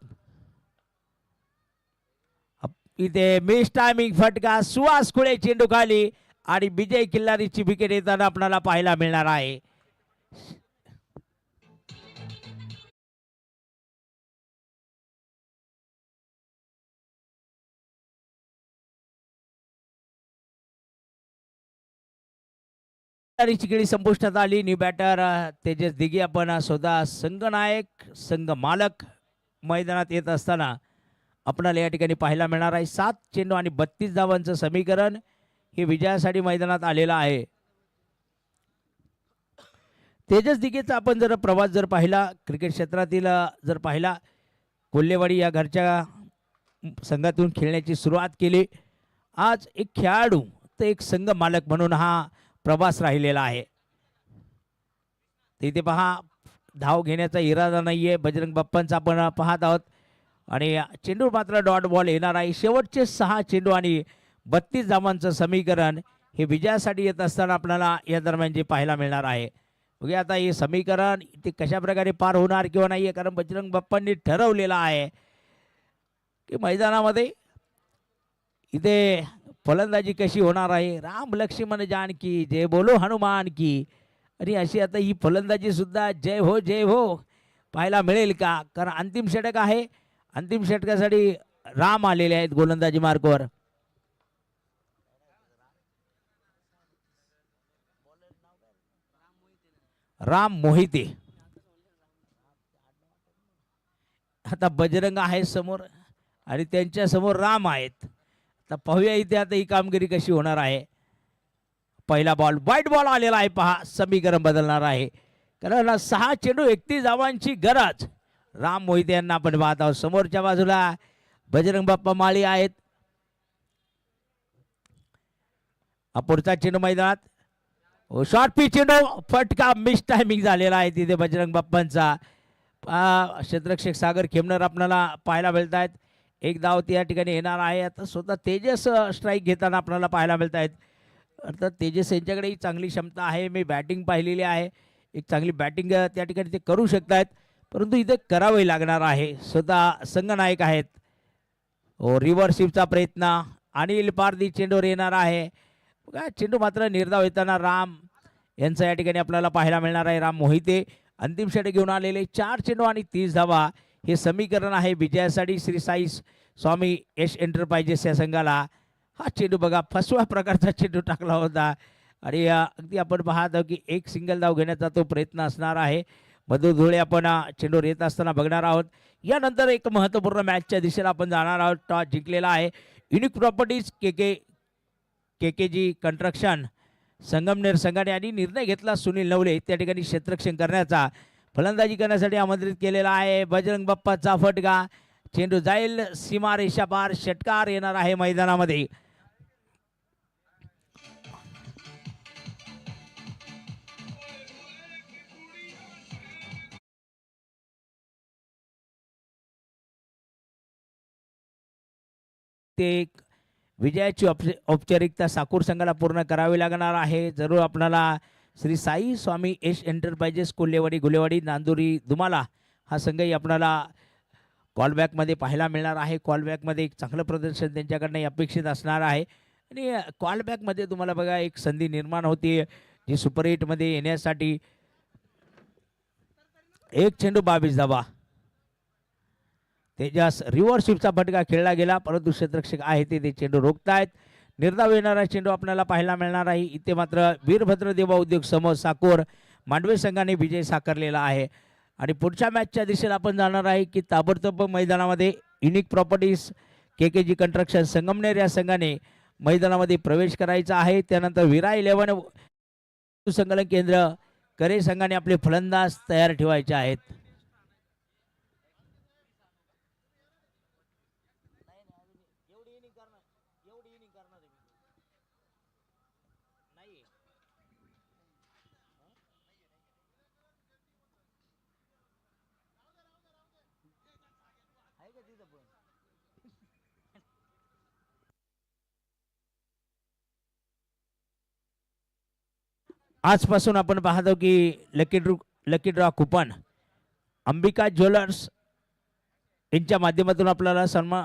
इथे मिस टायमिंग फटका सुहास खुळे चेंडू खाली आणि विजय खिल्लारीची विकेट येताना आपल्याला पाहायला मिळणार आहे. खेळी संपुष्टात आली. न्यू बॅटर तेजस दिघे आपण स्वतः संघनायक संघ मालक मैदानात येत असताना आपल्याला या ठिकाणी पाहायला मिळणार आहे. 7 चेंडू आणि 32 धावांचं समीकरण हे विजयासाठी मैदानात आलेलं आहे. तेजस दिघेचा आपण जर प्रवास जर पाहिला क्रिकेट क्षेत्रातील जर पाहिला, कोल्हेवाडी या घरच्या संघातून खेळण्याची सुरुवात केली. आज एक खेळाडू तर एक संघ मालक म्हणून हा प्रवास राहिलेला आहे. तिथे पहा धाव घेण्याचा इरादा नाहीये बजरंग बाप्पांचा आपण पाहत आहोत आणि चेंडू मात्र डॉट बॉल येणार आहे. शेवटचे 6 चेंडू आणि 32 धावांचं समीकरण हे विजयासाठी येत असताना आपल्याला या दरम्यान जे पाहायला मिळणार आहे. बघूया आता हे समीकरण ते कशा प्रकारे पार होणार किंवा नाही, कारण बजरंग बाप्पांनी ठरवलेलं आहे की मैदानामध्ये इथे फलंदाजी कशी होणार आहे. राम लक्ष्मण जानकी जय बोलो हनुमान की. आणि अशी आता ही फलंदाजी सुद्धा जय हो पाहायला मिळेल का, कारण अंतिम षटक आहे. अंतिम षटकासाठी राम आलेले आहेत गोलंदाजी मार्कवर. राम मोहिते. आता बजरंग आहे समोर आणि त्यांच्या समोर राम आहेत. आता पाहूया इथे आता ही कामगिरी कशी होणार आहे. पहिला बॉल वाईट बॉल आलेला आहे. पहा समीकरण बदलणार आहे, कारण 6 चेंडू 31 धावांची गरज. राम मोहिते यांना आपण पाहत आहोत. समोरच्या बाजूला बजरंग बाप्पा माळी आहेत. पुढचा चेंडू मैदानात शॉर्ट पिच चेंडू फटका मिस टायमिंग झालेला आहे तिथे बजरंग बाप्पांचा. क्षेत्ररक्षक सागर खेमनर आपल्याला पाहायला मिळत आहेत. एक धाव त्या ठिकाणी येणार आहे. आता स्वतः तेजस स्ट्राईक घेताना आपल्याला पाहायला मिळत आहेत. अर्थात तेजस यांच्याकडेही चांगली क्षमता आहे. मी बॅटिंग पाहिलेली आहे. एक चांगली बॅटिंग त्या ठिकाणी ते करू शकतायत, परंतु इथे करावे लागणार आहे. स्वतः संघनायक आहेत. रिव्हर्सिपचा प्रयत्न, अनिल पारधी चेंडूवर येणार आहे. बघा चेंडू मात्र निर्धाव येताना राम यांचा या ठिकाणी आपल्याला पाहायला मिळणार आहे. राम मोहिते अंतिम षटक घेऊन आलेले 4 चेंडू आणि 30 धावा हे समीकरण आहे विजयासाठी श्री साई स्वामी यश एंटरप्राइजेस या संघाला. हा चेंडू बघा फसवा प्रकारचा चेंडू टाकला होता आणि अगदी आपण पाहत आहोत की एक सिंगल धाव घेण्याचा तो प्रयत्न असणार आहे. मधु धुळे आपण चेंडूवर येत असताना बघणार आहोत. यानंतर एक महत्त्वपूर्ण मॅचच्या दिशेला आपण जाणार आहोत. टॉस जिंकलेला आहे unique properties KKG construction Sangamner संघाने आणि निर्णय घेतला सुनील नवले त्या ठिकाणी क्षेत्ररक्षण करण्याचा. फलंदाजी करण्यासाठी आमंत्रित केलेला आहे. बजरंग बाप्पाचा फटका, चेंडू जाईल सीमा रेषा पार, षटकार येणार आहे मैदानामध्ये. ते विजयाची औपचारिकता साकूर संघाला पूर्ण करावी लागणार आहे. जरूर आपल्याला श्री साई स्वामी यश एंटरप्राइजेस कोल्हेवाडी गुलेवाडी नांदुरी दुमाला हा संघही आपल्याला कॉलबॅकमध्ये पाहायला मिळणार आहे. कॉलबॅकमध्ये एक चांगलं प्रदर्शन त्यांच्याकडनं अपेक्षित असणार आहे आणि कॉलबॅकमध्ये तुम्हाला बघा एक संधी निर्माण होती जी सुपर 8मध्ये येण्यासाठी. एक चेंडू 22 धावा. तेजास रिव्हर्सिपचा फटका खेळला गेला, परंतु क्षेत्ररक्षक आहे ते चेंडू रोखतायत. निर्धाव येणारा चेंडू आपल्याला पाहायला मिळणार आहे. इथे मात्र वीरभद्र देवा उद्योग समूह साकोर मांडवे संघाने विजय साकारलेला आहे आणि पुढच्या मॅचच्या दिशेला आपण जाणार आहे की ताबडतोब मैदानामध्ये unique properties KKG construction Sangamner या संघाने मैदानामध्ये प्रवेश करायचा आहे. त्यानंतर विरा 11 संकलन केंद्र करे संघाने आपले फलंदाज तयार ठेवायचे आहेत. आजपासून आपण पाहतो की lucky draw coupon Ambika jewellers यांच्या माध्यमातून आपल्याला सन्मान